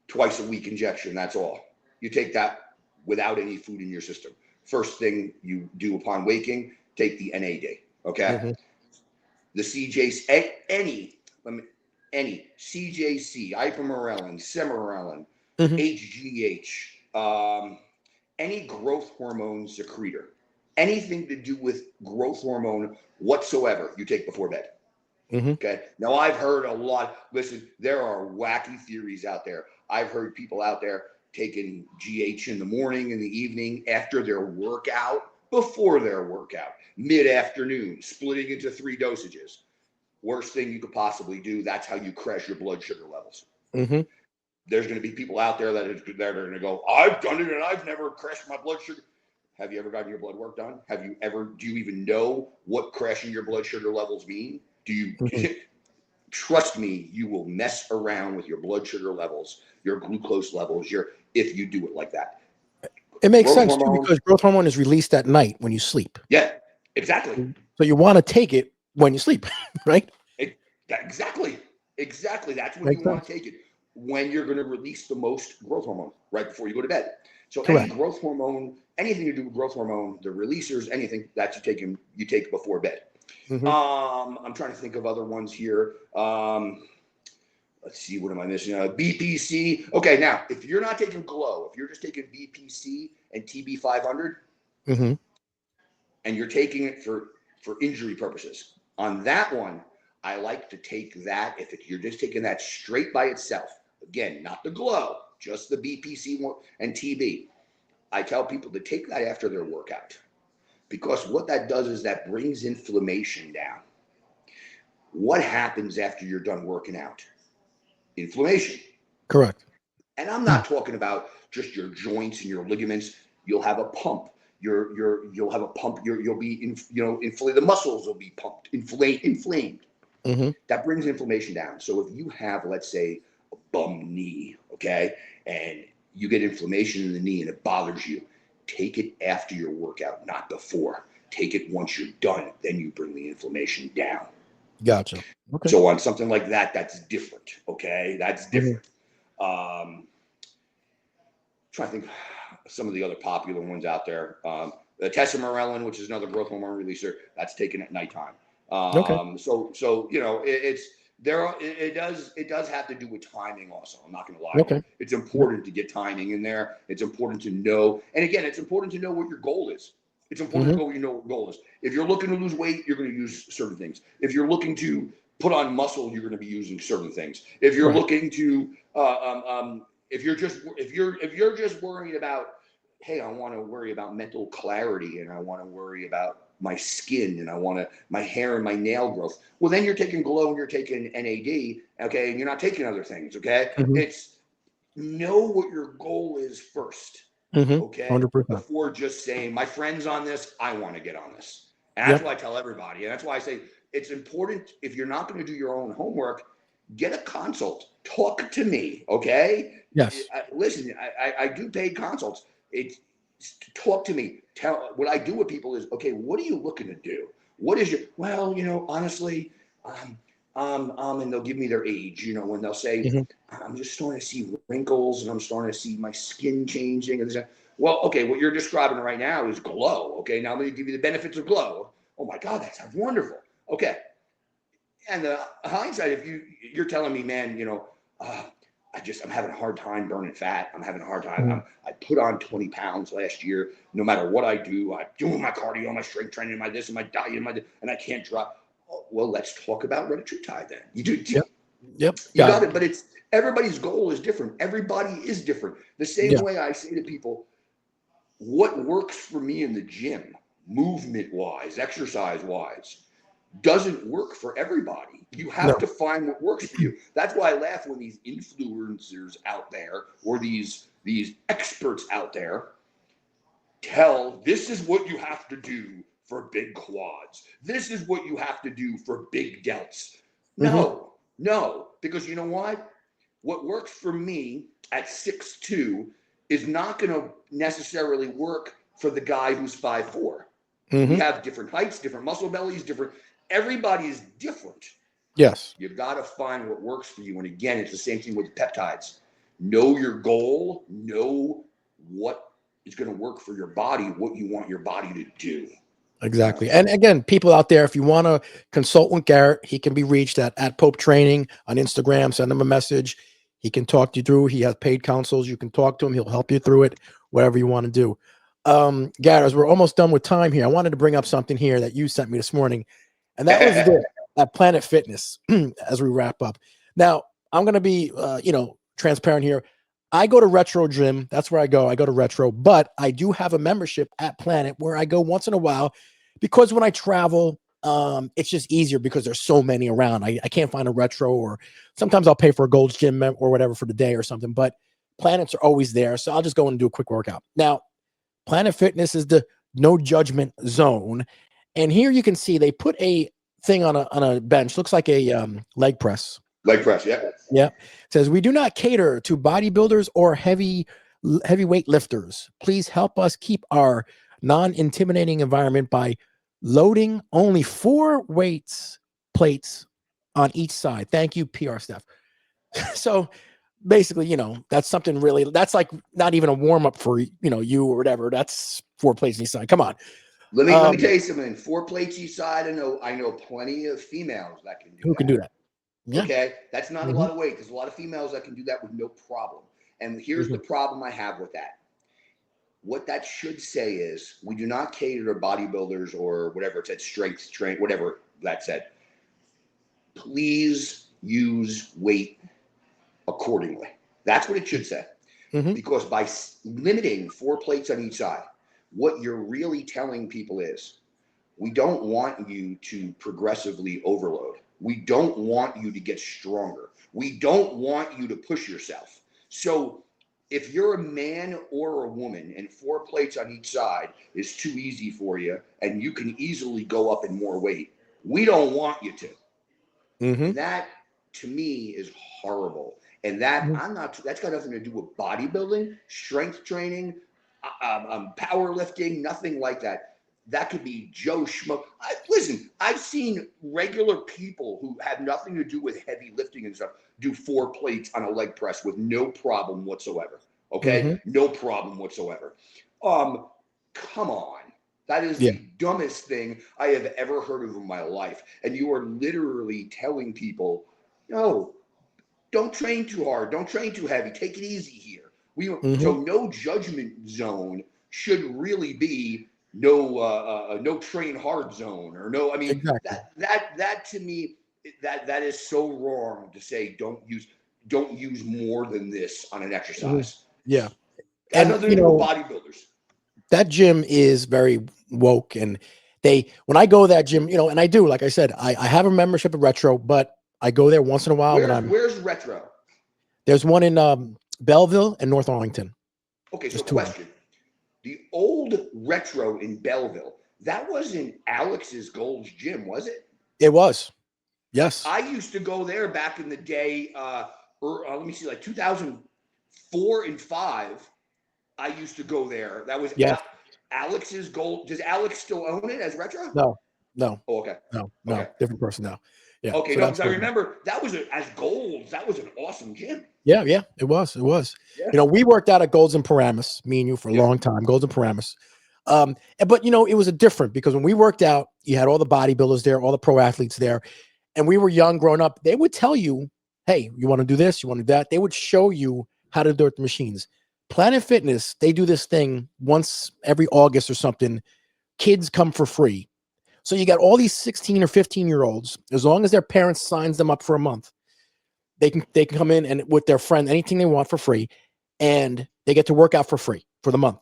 Twice a week injection. That's all. You take that without any food in your system. First thing you do upon waking, take the NAD. Okay. The CJC, any CJC, ipamorelin, semerelin, HGH, any growth hormone secretor, anything to do with growth hormone whatsoever, you take before bed. Okay. Now I've heard a lot. Listen, there are wacky theories out there. I've heard people out there taking GH in the morning, in the evening, after their workout, before their workout, mid-afternoon, splitting into 3 dosages. Worst thing you could possibly do. That's how you crash your blood sugar levels. There's going to be people out there that are going to go, I've done it and I've never crashed my blood sugar. Have you ever gotten your blood work done? Do you even know what crashing your blood sugar levels mean? Do you trust me, you will mess around with your blood sugar levels, your glucose levels, if you do it like that. It makes sense too, because growth hormone is released at night when you sleep. Yeah, exactly. So you want to take it when you sleep, right? Exactly. That's when you want to take it. When you're going to release the most growth hormone, right before you go to bed. So any growth hormone, anything to do with growth hormone, the releasers, anything that you take before bed. I'm trying to think of other ones here. Let's see, what am I missing? BPC. Okay, now if you're not taking Glow, if you're just taking BPC and TB500, and you're taking it for injury purposes, on that one, I like to take that if you're just taking that straight by itself. Again, not the Glow, just the BPC and TB. I tell people to take that after their workout, because what that does is that brings inflammation down. What happens after you're done working out? Inflammation. Correct. And I'm not talking about just your joints and your ligaments. You'll have a pump. You'll have a pump. You'll be inflamed. The muscles will be pumped, inflamed. That brings inflammation down. So if you have, let's say, a bum knee, okay, and you get inflammation in the knee and it bothers you, take it after your workout, not before. Take it once you're done. Then you bring the inflammation down. Gotcha. Okay. So on something like that, that's different. Okay, that's different. Trying to think some of the other popular ones out there. The tesamorelin, which is another growth hormone releaser, that's taken at nighttime. So it does have to do with timing also. I'm not going to lie. Okay. It's important to get timing in there. It's important to know, and again, it's important to know what your goal is. It's important to know what your goal is. If you're looking to lose weight, you're going to use certain things. If you're looking to put on muscle, you're going to be using certain things. If you're looking to, if you're just worried about, hey, I want to worry about mental clarity, and I want to worry about my skin, and I want my hair and my nail growth. Well, then you're taking Glow and you're taking NAD, okay, and you're not taking other things, okay? It's know what your goal is first. Okay, 100%. Before just saying, my friend's on this, I want to get on this. And that's what I tell everybody. And that's why I say it's important, if you're not going to do your own homework, get a consult. Talk to me, okay? Yes. Listen, I do paid consults. Talk to me. What I do with people is, okay, what are you looking to do? What is your, well, honestly, and they'll give me their age, when they'll say, I'm just starting to see wrinkles and I'm starting to see my skin changing. And well, okay, what you're describing right now is Glow. Okay, now let me give you the benefits of Glow. Oh my God, that sounds wonderful. Okay. And the hindsight, if you're telling me, man, I'm having a hard time burning fat. I'm having a hard time. I put on 20 pounds last year. No matter what I do, I'm doing my cardio, my strength training, my this and my diet, and I can't drop. Oh, well, let's talk about retatrutide then. You do. Yep. You got it. But everybody's goal is different. Everybody is different. The same way I say to people, what works for me in the gym, movement-wise, exercise-wise, doesn't work for everybody. You have to find what works for you. That's why I laugh when these influencers out there or these experts out there this is what you have to do for big quads. This is what you have to do for big delts. No, because you know what? What works for me at 6'2" is not going to necessarily work for the guy who's 5'4". We have different heights, different muscle bellies, everybody is different. Yes. You've got to find what works for you. And again, it's the same thing with the peptides. Know your goal, know what is going to work for your body, what you want your body to do. Exactly. And again, people out there, if you want to consult with Garrett, he can be reached at Pope Training on Instagram. Send him a message. He can talk you through. He has paid consults. You can talk to him. He'll help you through it, whatever you want to do. Garrett, as we're almost done with time here, I wanted to bring up something here that you sent me this morning, and that was at Planet Fitness as we wrap up. Now, I'm going to be, transparent here. I go to Retro Gym. That's where I go. I go to Retro, but I do have a membership at Planet where I go once in a while because when I travel, It's just easier because there's so many around. I can't find a retro, or sometimes I'll pay for a Gold's Gym or whatever for the day or something, but Planets are always there. So I'll just go and do a quick workout. Now, Planet Fitness is the no judgment zone. And here you can see they put a thing on a bench, looks like a leg press. Leg press, yeah. Yeah. It says, we do not cater to bodybuilders or heavyweight lifters. Please help us keep our non-intimidating environment by loading only 4 plates on each side. Thank you, PR staff. So basically, that's something really, that's like not even a warm-up for, you or whatever. That's 4 plates on each side. Come on. Let me tell you something. 4 plates each side. I know plenty of females that can do Who can do that? Yeah. Okay, that's not a lot of weight. There's a lot of females that can do that with no problem. And here's the problem I have with that. What that should say is, we do not cater to bodybuilders or whatever it said, strength train, whatever that said. Please use weight accordingly. That's what it should say. Because by limiting 4 plates on each side, what you're really telling people is, we don't want you to progressively overload. We don't want you to get stronger. We don't want you to push yourself. So if you're a man or a woman and 4 plates on each side is too easy for you and you can easily go up in more weight, we don't want you to. That to me is horrible. And that that's got nothing to do with bodybuilding, strength training, powerlifting, nothing like that. That could be Joe Schmo. Listen, I've seen regular people who have nothing to do with heavy lifting and stuff do 4 plates on a leg press with no problem whatsoever. Okay? No problem whatsoever. Come on. That is the dumbest thing I have ever heard of in my life. And you are literally telling people, no, don't train too hard. Don't train too heavy. Take it easy here. So no judgment zone should really be no train hard zone, or no. I mean, exactly. that to me, that is so wrong to say. Don't use more than this on an exercise. Yeah, and bodybuilders. That gym is very woke, and when I go to that gym, and I do, like I said, I have a membership at Retro, but I go there once in a while. Where's Retro? There's one in Belleville and North Arlington. Okay, so question. The old Retro in Belleville, that wasn't Alex's Gold's Gym, was it? It was. Yes. I used to go there back in the day, let me see, like 2004 and 5. I used to go there. That was Alex's Gold. Does Alex still own it as Retro? No. Oh, okay. No. Okay. Different person now. Yeah. Okay, so because I remember that was as Gold's. That was an awesome gym. Yeah, it was. Yeah. We worked out at Gold's in Paramus, me and you, for a long time. Gold's in Paramus. But it was a different, because when we worked out, you had all the bodybuilders there, all the pro athletes there, and we were young, growing up. They would tell you, hey, you want to do this, you want to do that. They would show you how to do it with the machines. Planet Fitness, they do this thing once every August or something. Kids come for free. So you got all these 16 or 15-year-olds, as long as their parents signs them up for a month, they can come in and with their friend, anything they want for free, and they get to work out for free for the month.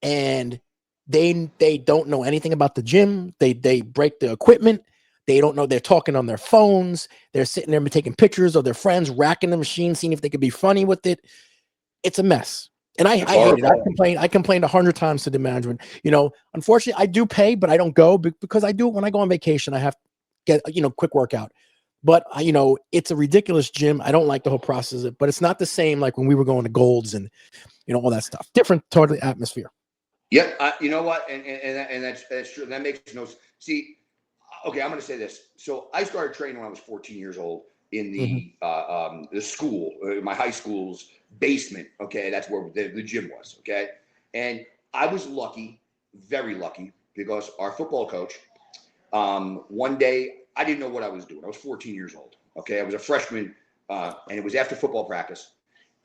And they don't know anything about the gym. They break the equipment. They don't know. They're talking on their phones. They're sitting there taking pictures of their friends, racking the machine, seeing if they could be funny with it. It's a mess. And I hate it. I complained 100 times to the management. Unfortunately, I do pay, but I don't go because I do it when I go on vacation. I have to get quick workout. But it's a ridiculous gym. I don't like the whole process of it, but it's not the same like when we were going to Gold's and all that stuff. Different, totally atmosphere. Yep. You know what? And that's true. That makes no sense. See, okay, I'm going to say this. So I started training when I was 14 years old in the school, my high school's basement. Okay, that's where the gym was. Okay, and I was lucky, very lucky, because our football coach, one day, I didn't know what I was doing. I was 14 years old. Okay, I was a freshman, and it was after football practice.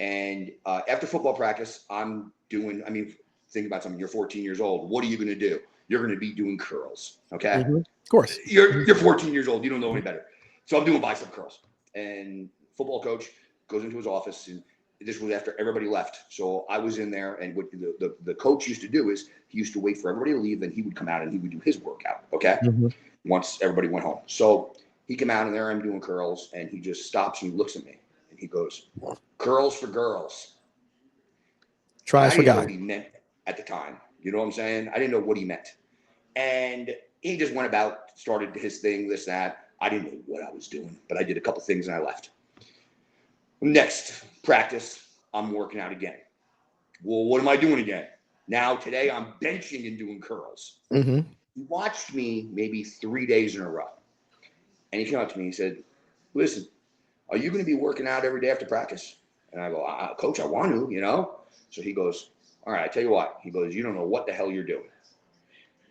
And after football practice, think about something. You're 14 years old. What are you going to do? You're going to be doing curls. Okay, of course. You're 14 years old. You don't know any better. So I'm doing bicep curls. And football coach goes into his office, and this was after everybody left. So I was in there, and what the coach used to do is he used to wait for everybody to leave, then he would come out and he would do his workout. Okay. once everybody went home. So he came out and there I'm doing curls, and he just stops and he looks at me and he goes, "Curls for girls." Tries I for didn't know guy. what he meant at the time. You know what I'm saying? I didn't know what he meant. And he just went about, started his thing, this, that. I didn't know what I was doing, but I did a couple things and I left. Next practice, I'm working out again. Well, what am I doing again? Now, today I'm benching and doing curls. Mm-hmm. He watched me maybe 3 days in a row. And he came up to me and he said, "Listen, are you going to be working out every day after practice?" And I go, "Coach, I want to, you know." So he goes, "All right, I tell you what." He goes, "You don't know what the hell you're doing.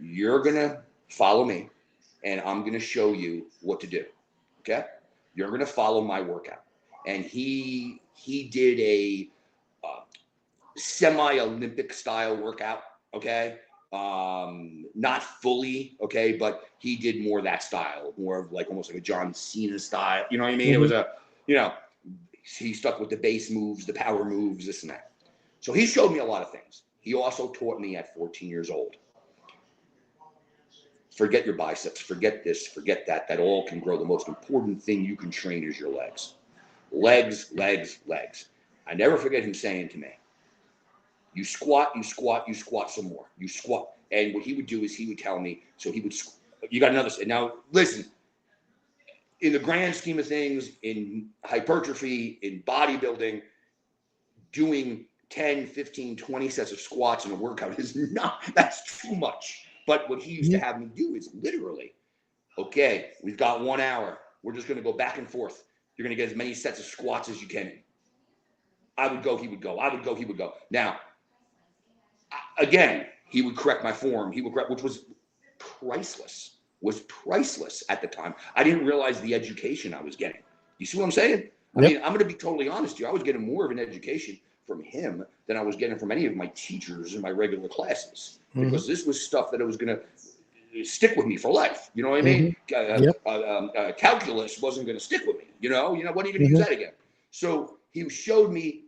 You're going to follow me, and I'm going to show you what to do. Okay? You're going to follow my workout." And he did a semi-Olympic style workout, okay? Not fully, okay, but he did more that style, more of like almost like a John Cena style. You know what I mean? It was he stuck with the base moves, the power moves, this and that. So he showed me a lot of things. He also taught me at 14 years old. Forget your biceps, forget this, forget that. That all can grow. The most important thing you can train is your legs. Legs, legs, legs. I never forget him saying to me, "You squat, you squat, you squat some more. You squat." And what he would do is he would tell me, so he would, you got another, now listen, in the grand scheme of things, in hypertrophy, in bodybuilding, doing 10, 15, 20 sets of squats in a workout is not, that's too much. But what he used to have me do is literally, "Okay, we've got 1 hour. We're just going to go back and forth. You're going to get as many sets of squats as you can." I would go, he would go. I would go, he would go. Now, again, he would correct my form. He would correct, which was priceless. Was priceless at the time. I didn't realize the education I was getting. You see what I'm saying? I mean, I'm going to be totally honest with you. I was getting more of an education from him than I was getting from any of my teachers in my regular classes, because this was stuff that I was going to stick with me for life. You know what I mean? Calculus wasn't going to stick with me. You know, what are you going to use that again? So he showed me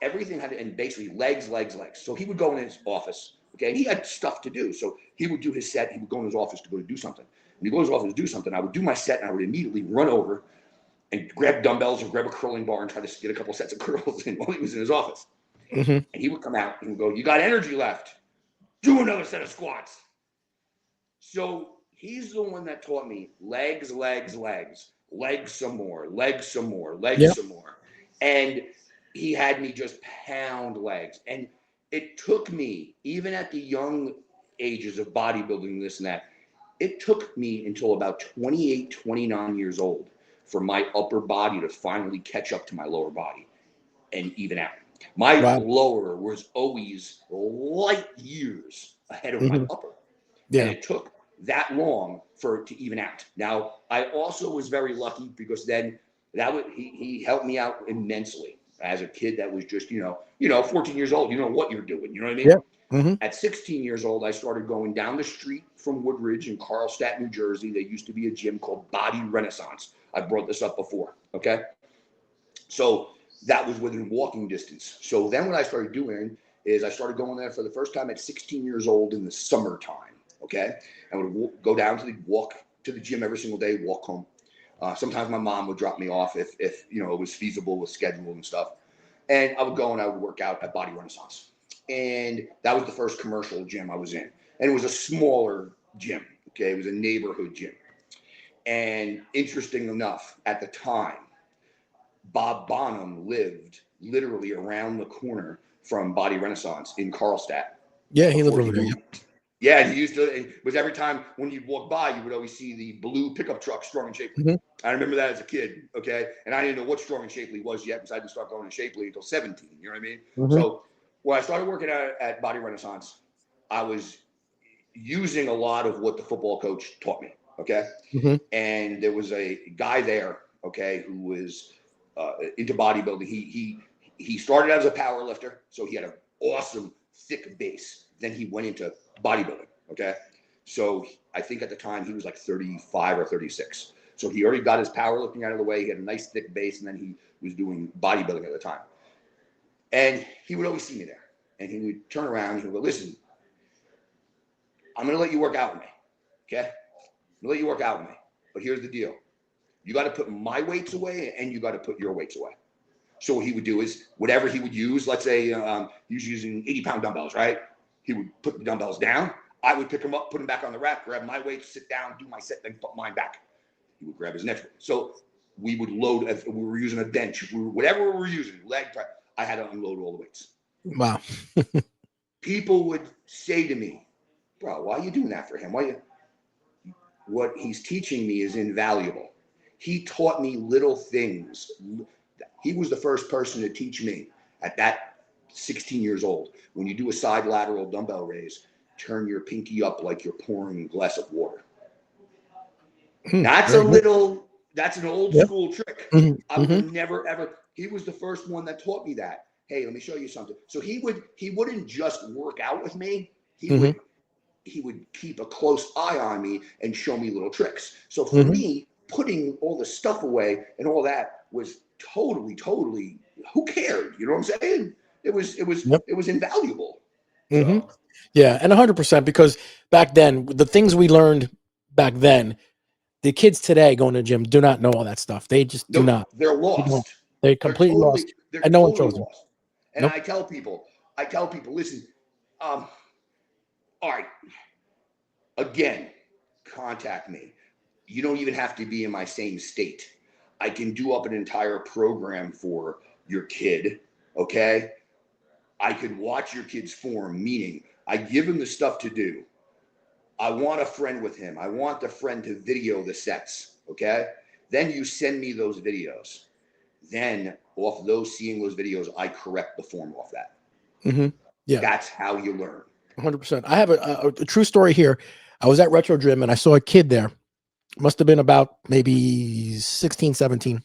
everything had to, and basically legs, legs, legs. So he would go in his office, okay, and he had stuff to do. So he would do his set. He would go in his office to go to do something. When he goes to his office to do something, I would do my set, and I would immediately run over and grab dumbbells or grab a curling bar and try to get a couple sets of curls in while he was in his office. And he would come out and he would go, "You got energy left. Do another set of squats." So he's the one that taught me legs, legs, legs, legs some more, legs some more, legs some more. And he had me just pound legs. And it took me, even at the young ages of bodybuilding, this and that, it took me until about 28, 29 years old for my upper body to finally catch up to my lower body and even out. My lower was always light years ahead of my upper. And it took that long for it to even out. Now, I also was very lucky because then he helped me out immensely as a kid that was just, 14 years old. You know what you're doing. You know what I mean? At 16 years old, I started going down the street from Woodridge in Carlstadt, New Jersey. There used to be a gym called Body Renaissance. I brought this up before, okay? So that was within walking distance. So then what I started doing is I started going there for the first time at 16 years old in the summertime, okay? I would go down to walk to the gym every single day, walk home. Sometimes my mom would drop me off if it was feasible with schedule and stuff. And I would go and I would work out at Body Renaissance. And that was the first commercial gym I was in. And it was a smaller gym, okay? It was a neighborhood gym. And interesting enough, at the time, Bob Bonham lived literally around the corner from Body Renaissance in Carlstadt. Yeah, he lived over there. Yeah, he used to. It was every time when you'd walk by, you would always see the blue pickup truck, Strong and Shapely. I remember that as a kid, okay? And I didn't know what Strong and Shapely was yet because I didn't start going to Shapely until 17, you know what I mean? So when I started working at Body Renaissance, I was using a lot of what the football coach taught me, okay? And there was a guy there, okay, who was into bodybuilding. He started as a power lifter, so he had an awesome thick base. Then he went into bodybuilding, okay? So I think at the time he was like 35 or 36. So he already got his powerlifting out of the way. He had a nice thick base, and then he was doing bodybuilding at the time. And he would always see me there. And he would turn around and he would go, "Listen, I'm going to let you work out with me, okay? I'm gonna let you work out with me. But here's the deal. You got to put my weights away and you got to put your weights away. So what he would do is whatever he would use, let's say he was using 80-pound dumbbells, right? He would put the dumbbells down. I would pick them up, put them back on the rack, grab my weights, sit down, do my set, then put mine back. He would grab his next weight. So we would load, if we were using a bench, whatever we were using, leg press, I had to unload all the weights. Wow. People would say to me, bro, why are you doing that for him? What he's teaching me is invaluable. He taught me little things. He was the first person to teach me at that 16 years old. When you do a side lateral dumbbell raise, turn your pinky up like you're pouring a glass of water. That's an old school trick. I would never, ever, he was the first one that taught me that. Hey, let me show you something. So he wouldn't just work out with me. He would keep a close eye on me and show me little tricks. So for me, putting all the stuff away and all that was totally, who cared? You know what I'm saying? It was invaluable. So. Yeah, and 100%, because back then, the things we learned back then, the kids today going to the gym do not know all that stuff. They just do not. They're lost. They're completely lost. They're and no one totally shows them. lost. And I tell people, listen, all right, again, contact me. You don't even have to be in my same state. I can do up an entire program for your kid, okay? I could watch your kid's form, meaning I give him the stuff to do. I want a friend with him. I want the friend to video the sets, okay? Then you send me those videos. Then off those, seeing those videos, I correct the form off that. Yeah. That's how you learn. 100%. I have a true story here. I was at Retro Gym and I saw a kid there. Must have been about maybe 16, 17.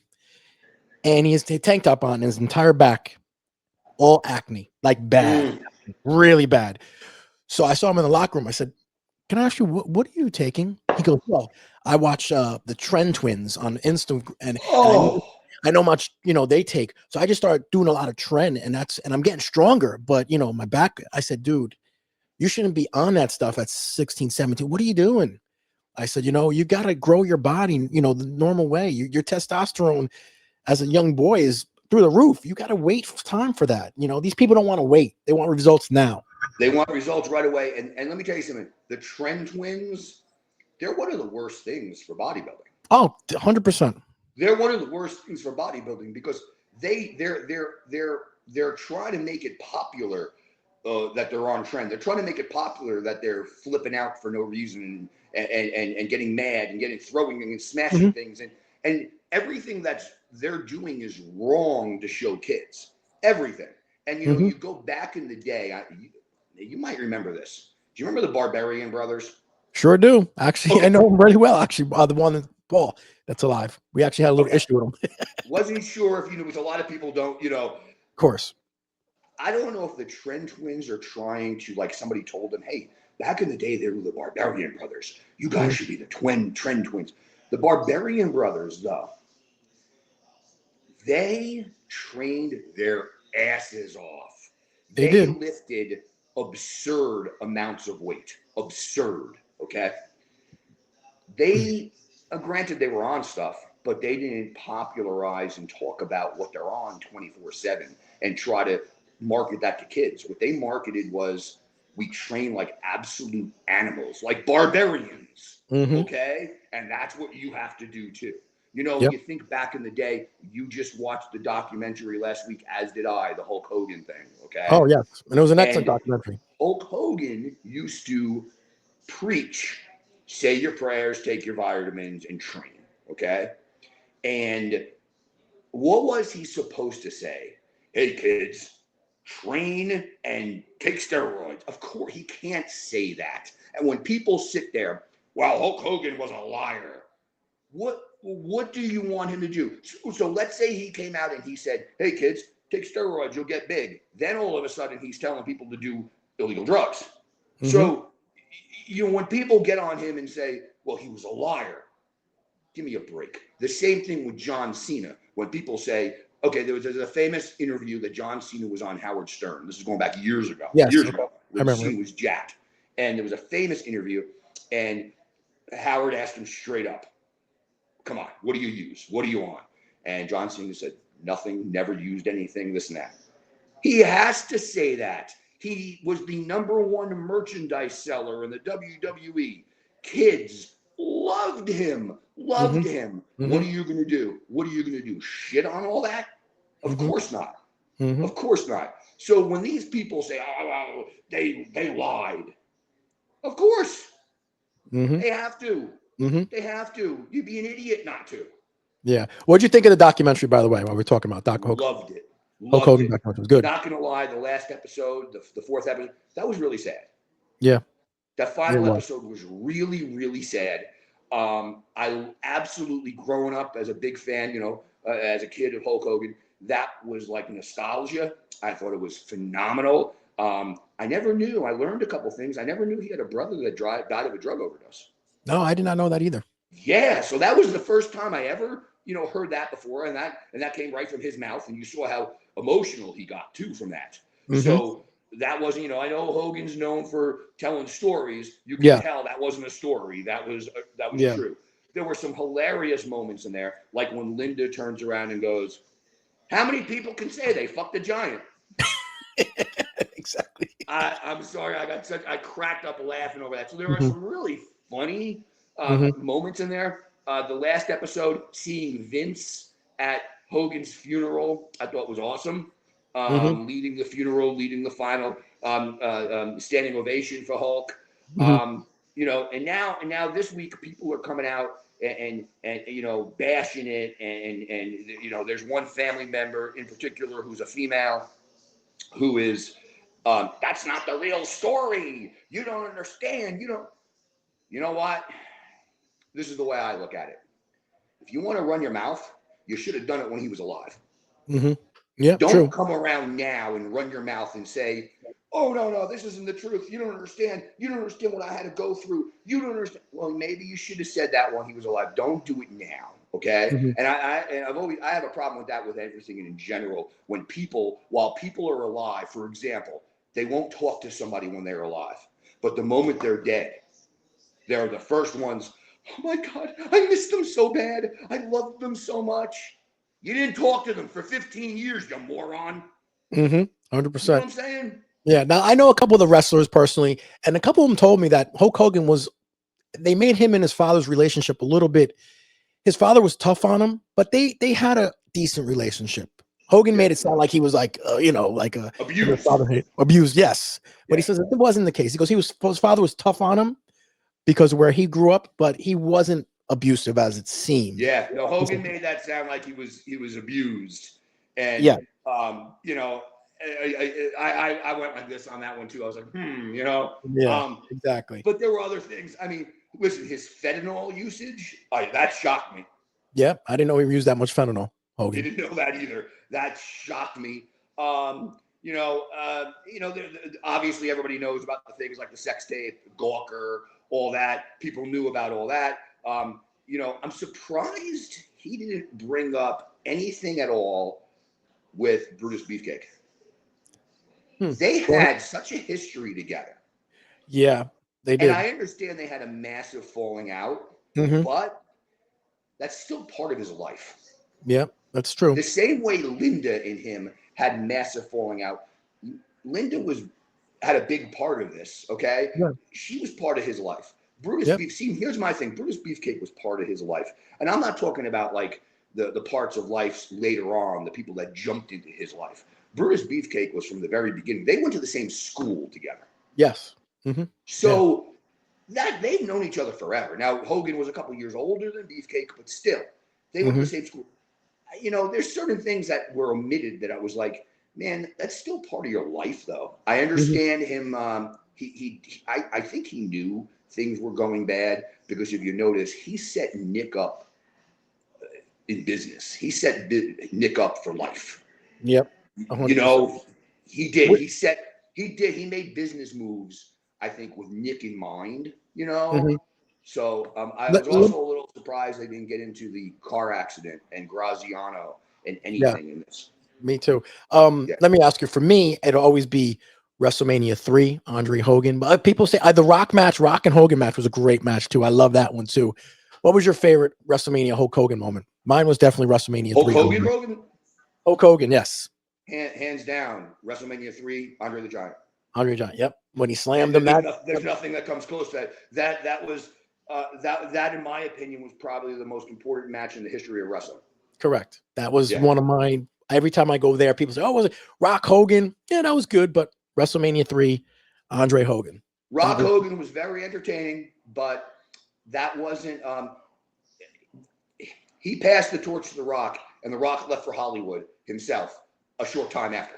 And he has a tank top on, his entire back, all acne, like bad, really bad. So I saw him in the locker room. I said, can I ask you, what are you taking? He goes, well, I watch the Trend Twins on Insta, and I know much, they take. So I just started doing a lot of Trend, and I'm getting stronger. But, my back, I said, dude, you shouldn't be on that stuff at 16, 17. What are you doing? I said, you got to grow your body, the normal way. Your testosterone as a young boy is through the roof. You got to wait for time for that. These people don't want to wait. They want results now. They want results right away. And let me tell you something. The Trend Twins, they're one of the worst things for bodybuilding. Oh, 100%. They're one of the worst things for bodybuilding because they're trying to make it popular that they're on trend. They're trying to make it popular that they're flipping out for no reason and getting mad and throwing and smashing things and everything they're doing is wrong to show kids. Everything. And you go back in the day. You might remember this. Do you remember the Barbarian Brothers? Sure do. Actually, okay. I know him really well. Actually, the one Paul that's alive. We actually had a little issue with him. Wasn't sure if because a lot of people don't. Of course. I don't know if the Trend Twins are trying to, like, somebody told them, hey, back in the day they were the Barbarian Brothers. You guys should be the Trend Twins. The Barbarian Brothers, though, they trained their asses off. They did. Lifted absurd amounts of weight. Absurd. Okay. They, granted, they were on stuff, but they didn't popularize and talk about what they're on 24/7 and try to market that to kids. What they marketed was we train like absolute animals, like barbarians. Okay. And that's what you have to do too. You think back in the day, you just watched the documentary last week, as did I, the Hulk Hogan thing. Okay. Oh, yes. And it was an excellent documentary. Hulk Hogan used to preach, say your prayers, take your vitamins, and train. Okay. And what was he supposed to say? Hey, kids, train and take steroids. Of course, he can't say that. And when people sit there, well, Hulk Hogan was a liar. What do you want him to do? So let's say he came out and he said, hey, kids, take steroids, you'll get big. Then all of a sudden he's telling people to do illegal drugs. So, when people get on him and say, well, he was a liar, give me a break. The same thing with John Cena. When people say, okay, there's a famous interview that John Cena was on Howard Stern. This is going back years ago. Yes, years ago. I remember. Cena was jacked. And there was a famous interview. And Howard asked him straight up, come on, what do you use? What are you on? And John Cena said, nothing, never used anything, this and that. He has to say that. He was the #1 merchandise seller in the WWE. Kids loved him, loved him. What are you going to do? What are you going to do? Shit on all that? Of course not. Of course not. So when these people say, oh, they lied, of course, they have to. They have to. You'd be an idiot not to. Yeah. What'd you think of the documentary, by the way, while we're talking about Doc Hulk? Loved it. Hulk Hogan documentary was good. Not going to lie, the last episode, the 4th episode, that was really sad. Yeah. That final episode was really, really sad. I absolutely, growing up as a big fan, you know, as a kid of Hulk Hogan, that was like nostalgia. I thought it was phenomenal. I never knew. I learned a couple things. I never knew he had a brother that died of a drug overdose. No, I did not know that either. Yeah, so that was the first time I ever, you know, heard that before, and that came right from his mouth, and you saw how emotional he got too from that. So that wasn't, you know, I know Hogan's known for telling stories. You can tell that wasn't a story. That was true. There were some hilarious moments in there, like when Linda turns around and goes, "How many people can say they fucked a giant?" Exactly. I'm sorry, I cracked up laughing over that. So there are some really funny moments in there. The last episode, seeing Vince at Hogan's funeral, I thought was awesome. Leading the funeral, leading the final standing ovation for Hulk. You know, and now this week people are coming out and you know, bashing it, and you know, there's one family member in particular who's a female who is that's not the real story. You don't understand. You know what? This is the way I look at it. If you want to run your mouth, you should have done it when he was alive. Yeah, don't come around now and run your mouth and say, oh, no, this isn't the truth. You don't understand. You don't understand what I had to go through. You don't understand. Well, maybe you should have said that when he was alive. Don't do it now. Okay. And I have a problem with that, with everything in general. When while people are alive, for example, they won't talk to somebody when they're alive, but the moment they're dead, they're the first ones. Oh my God, I miss them so bad. I loved them so much. You didn't talk to them for 15 years, you moron. 100%. You know what I'm saying? Yeah. Now, I know a couple of the wrestlers personally, and a couple of them told me that Hulk Hogan they made him and his father's relationship a little bit. His father was tough on him, but they had a decent relationship. Hogan made it sound like he was like, you know, like abused. Yes. But he says it wasn't the case. He goes, his father was tough on him because of where he grew up, but he wasn't abusive as it seemed. Yeah. No, Hogan made that sound like he was abused. And, you know, I went like this on that one too. I was like, you know. Yeah, exactly. But there were other things. I mean, listen, his fentanyl usage, that shocked me. Yeah, I didn't know he used that much fentanyl. Hogan. Didn't know that either. That shocked me. You know, obviously everybody knows about the things like the sex tape, Gawker, all that. People knew about all that. You know, I'm surprised he didn't bring up anything at all with Brutus Beefcake. They had such a history together. Yeah, they did. And I understand they had a massive falling out, but that's still part of his life. Yeah, that's true. The same way Linda and him had massive falling out. Linda had a big part of this, okay? Yeah. She was part of his life. Brutus Beefcake, here's my thing. Brutus Beefcake was part of his life. And I'm not talking about like the parts of life later on, the people that jumped into his life. Brutus Beefcake was from the very beginning. They went to the same school together. Yes. So that they've known each other forever. Now, Hogan was a couple years older than Beefcake, but still, they went to the same school. You know, there's certain things that were omitted that I was like, man, that's still part of your life, though. I understand him. I think he knew things were going bad because if you notice, he set Nick up in business. He set Nick up for life. Yep. 100%. You know, he did. He made business moves, I think, with Nick in mind, you know. So I was also a little surprised they didn't get into the car accident and Graziano and anything in this. Me too. Let me ask you, for me, it'll always be WrestleMania 3, Andre Hogan. But people say the Rock and Hogan match was a great match too. I love that one too. What was your favorite WrestleMania Hulk Hogan moment? Mine was definitely WrestleMania 3. Hulk Hogan, yes. Hands down, WrestleMania 3, Andre the Giant. Andre the Giant, yep. When he slammed him, there's nothing that comes close to that. That was that in my opinion was probably the most important match in the history of wrestling. Correct. That was one of mine. Every time I go there, people say, "Oh, was it Rock Hogan?" Yeah, that was good, but WrestleMania 3, Andre Hogan. Hogan was very entertaining, but that wasn't. He passed the torch to The Rock, and The Rock left for Hollywood himself a short time after.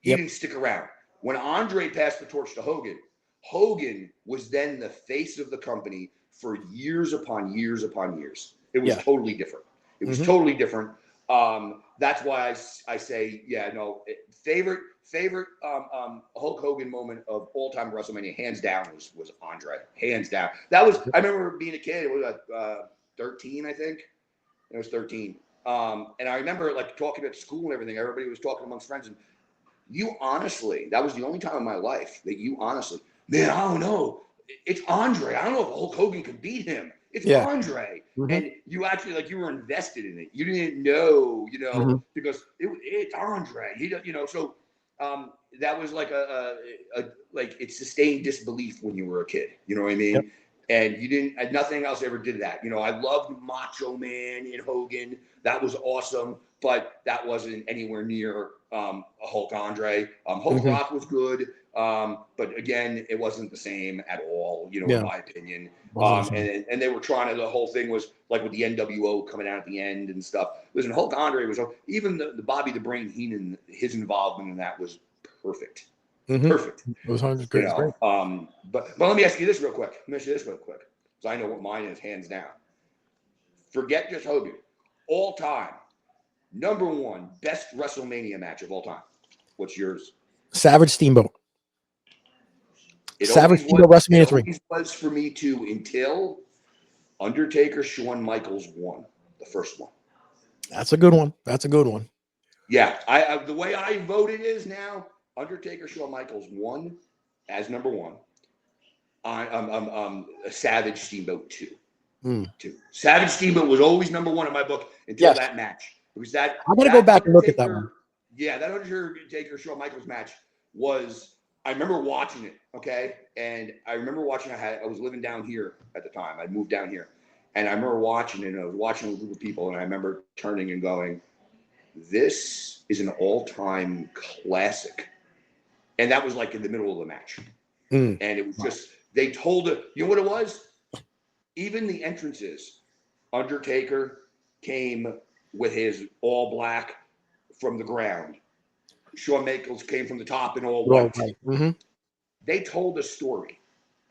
He didn't stick around. When Andre passed the torch to Hogan, Hogan was then the face of the company for years upon years upon years. It was totally different. It was totally different. That's why I say, favorite Hulk Hogan moment of all time WrestleMania, hands down, was Andre. Hands down. That was, I remember being a kid, it was 13, I think. It was 13. And I remember like talking at school and everything. Everybody was talking amongst friends. And you honestly, that was the only time in my life that you honestly, man, I don't know. It's Andre. I don't know if Hulk Hogan can beat him. It's Andre. And you actually, like, you were invested in it. You didn't know, because it's Andre. So that was like like it sustained disbelief when you were a kid. You know what I mean? Yep. And you didn't, nothing else ever did that. I loved Macho Man in Hogan. That was awesome, but that wasn't anywhere near a Hulk Andre. Hulk Rock was good, but again, it wasn't the same at all, in my opinion. And they were trying to, the whole thing was like with the NWO coming out at the end and stuff. Listen, Hulk Andre was, even the Bobby the Brain Heenan, his involvement in that was perfect. Perfect. It was 100 good. But let me ask you this real quick. Because I know what mine is, hands down. Forget just Hogan. All time, number one best WrestleMania match of all time. What's yours? Savage Steamboat. Savage Steamboat WrestleMania 3. It was for me too until Undertaker Shawn Michaels won the first one. That's a good one. Yeah, I the way I voted is now Undertaker Shawn Michaels won as number one. Savage Steamboat 2. 2. Savage Steamboat was always number one in my book until that match. It was that. I'm gonna go back and look at that one. Yeah, that Undertaker Shawn Michaels match was. I remember watching it. Okay, and I remember watching. I was living down here at the time. I moved down here, and I remember watching it. And I was watching with a group of people, and I remember turning and going, "This is an all-time classic." And that was like in the middle of the match. And it was just, they told it, you know what it was? Even the entrances, Undertaker came with his all black from the ground. Shawn Michaels came from the top in all white. They told a story.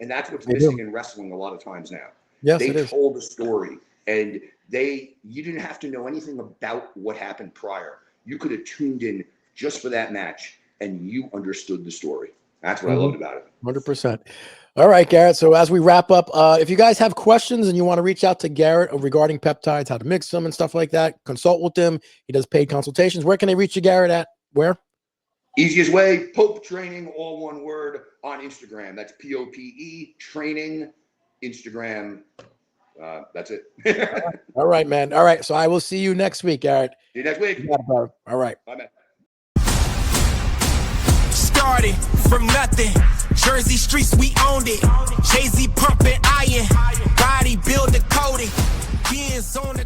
And that's what's missing in wrestling a lot of times now. Yes, they told a story. And you didn't have to know anything about what happened prior. You could have tuned in just for that match. And you understood the story. That's what I loved about it. 100%. All right, Garrett. So as we wrap up, if you guys have questions and you want to reach out to Garrett regarding peptides, how to mix them and stuff like that, consult with him. He does paid consultations. Where can they reach you, Garrett, at? Where? Easiest way, Pope Training, all one word, on Instagram. That's POPE Training, Instagram. That's it. All right, man. All right. So I will see you next week, Garrett. See you next week. All right. Bye, man. Started from nothing, Jersey streets we owned it. JayZ pumping iron, bodybuilder coding, beans on the